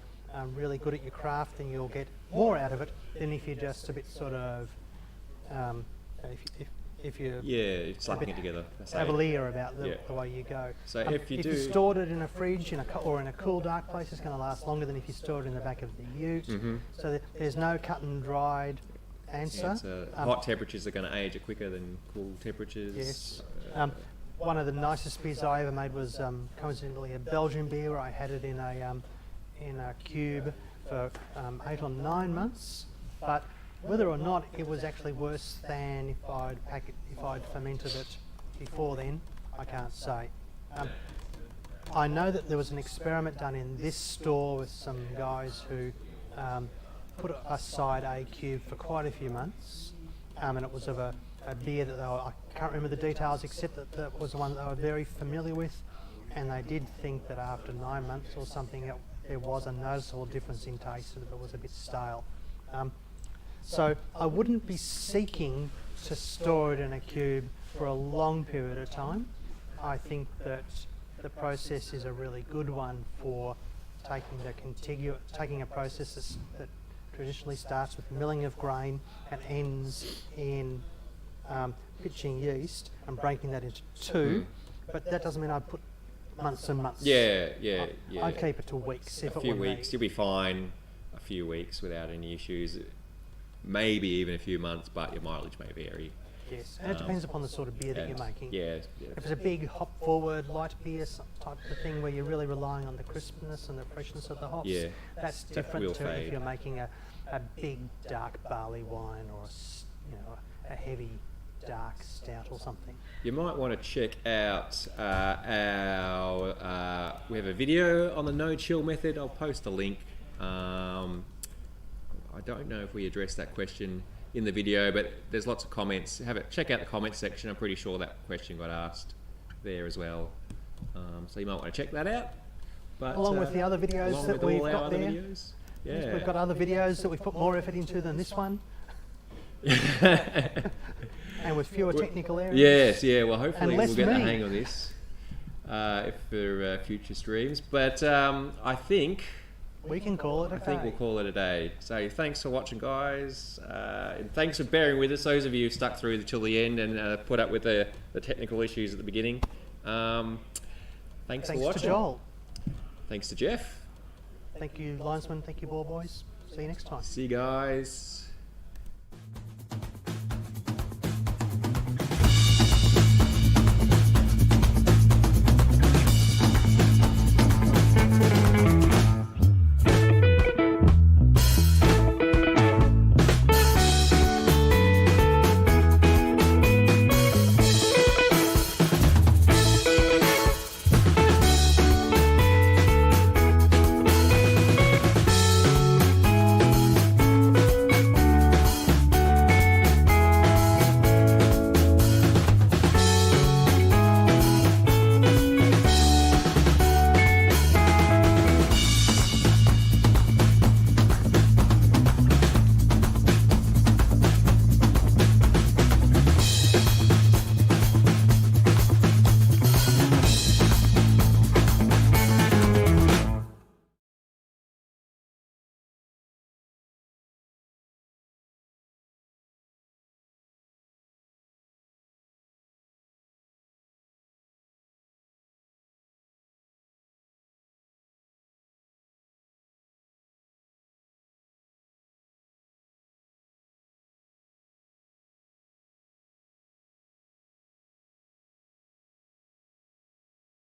really good at your craft, then you'll get more out of it than if you're just a bit sort of, if you're it's sucking it together. That's it. cavalier about Yeah. the way you go. So if you you stored it in a fridge or in a cool, dark place, it's going to last longer than if you store it in the back of the ute. So there's no cut and dried answer. Hot temperatures are going to age it quicker than cool temperatures. Yes. One of the nicest beers I ever made was coincidentally a Belgian beer. I had it in a cube for 8 or 9 months, but whether or not it was actually worse than if I'd fermented it before then, I can't say. I know that there was an experiment done in this store with some guys who put aside a cube for quite a few months, and it was of a beer that I can't remember the details, except that that was the one that they were very familiar with, and they did think that after 9 months or something there was a noticeable difference in taste, and it was a bit stale. So I wouldn't be seeking to store it in a cube for a long period of time. I think that the process is a really good one for taking a process that traditionally starts with milling of grain and ends in pitching yeast and breaking that into two. But that doesn't mean I put months and months. Yeah. I'd keep it to weeks if a it few were weeks, me. you'll be fine. A few weeks without any issues. Maybe even a few months, but your mileage may vary. Yes, and it depends upon the sort of beer that you're making. Yeah. If it's a big hop-forward light beer type of thing where you're really relying on the crispness and the freshness of the hops, that's That different will to fade. if you're making a big dark barley wine or a heavy dark stout or something. You might want to check out our. We have a video on the no chill method. I'll post a link. I don't know if we addressed that question in the video, but there's lots of comments. Check out the comments section. I'm pretty sure that question got asked there as well. So you might want to check that out. But Along with the other videos that we've got there. Videos. Yeah. Yes, we've got other videos that we've put more effort into than this one. And with fewer technical areas. Yes, well hopefully less we'll get the me. hang of this for future streams. But I think We can call it a I think day. we'll call it a day. So thanks for watching, guys. And thanks for bearing with us, those of you who stuck through till the end and put up with the technical issues at the beginning. Thanks for watching. to Joel. Thanks to Geoff. Thank you, linesman. Thank you, ball boys. See you next time. See you guys.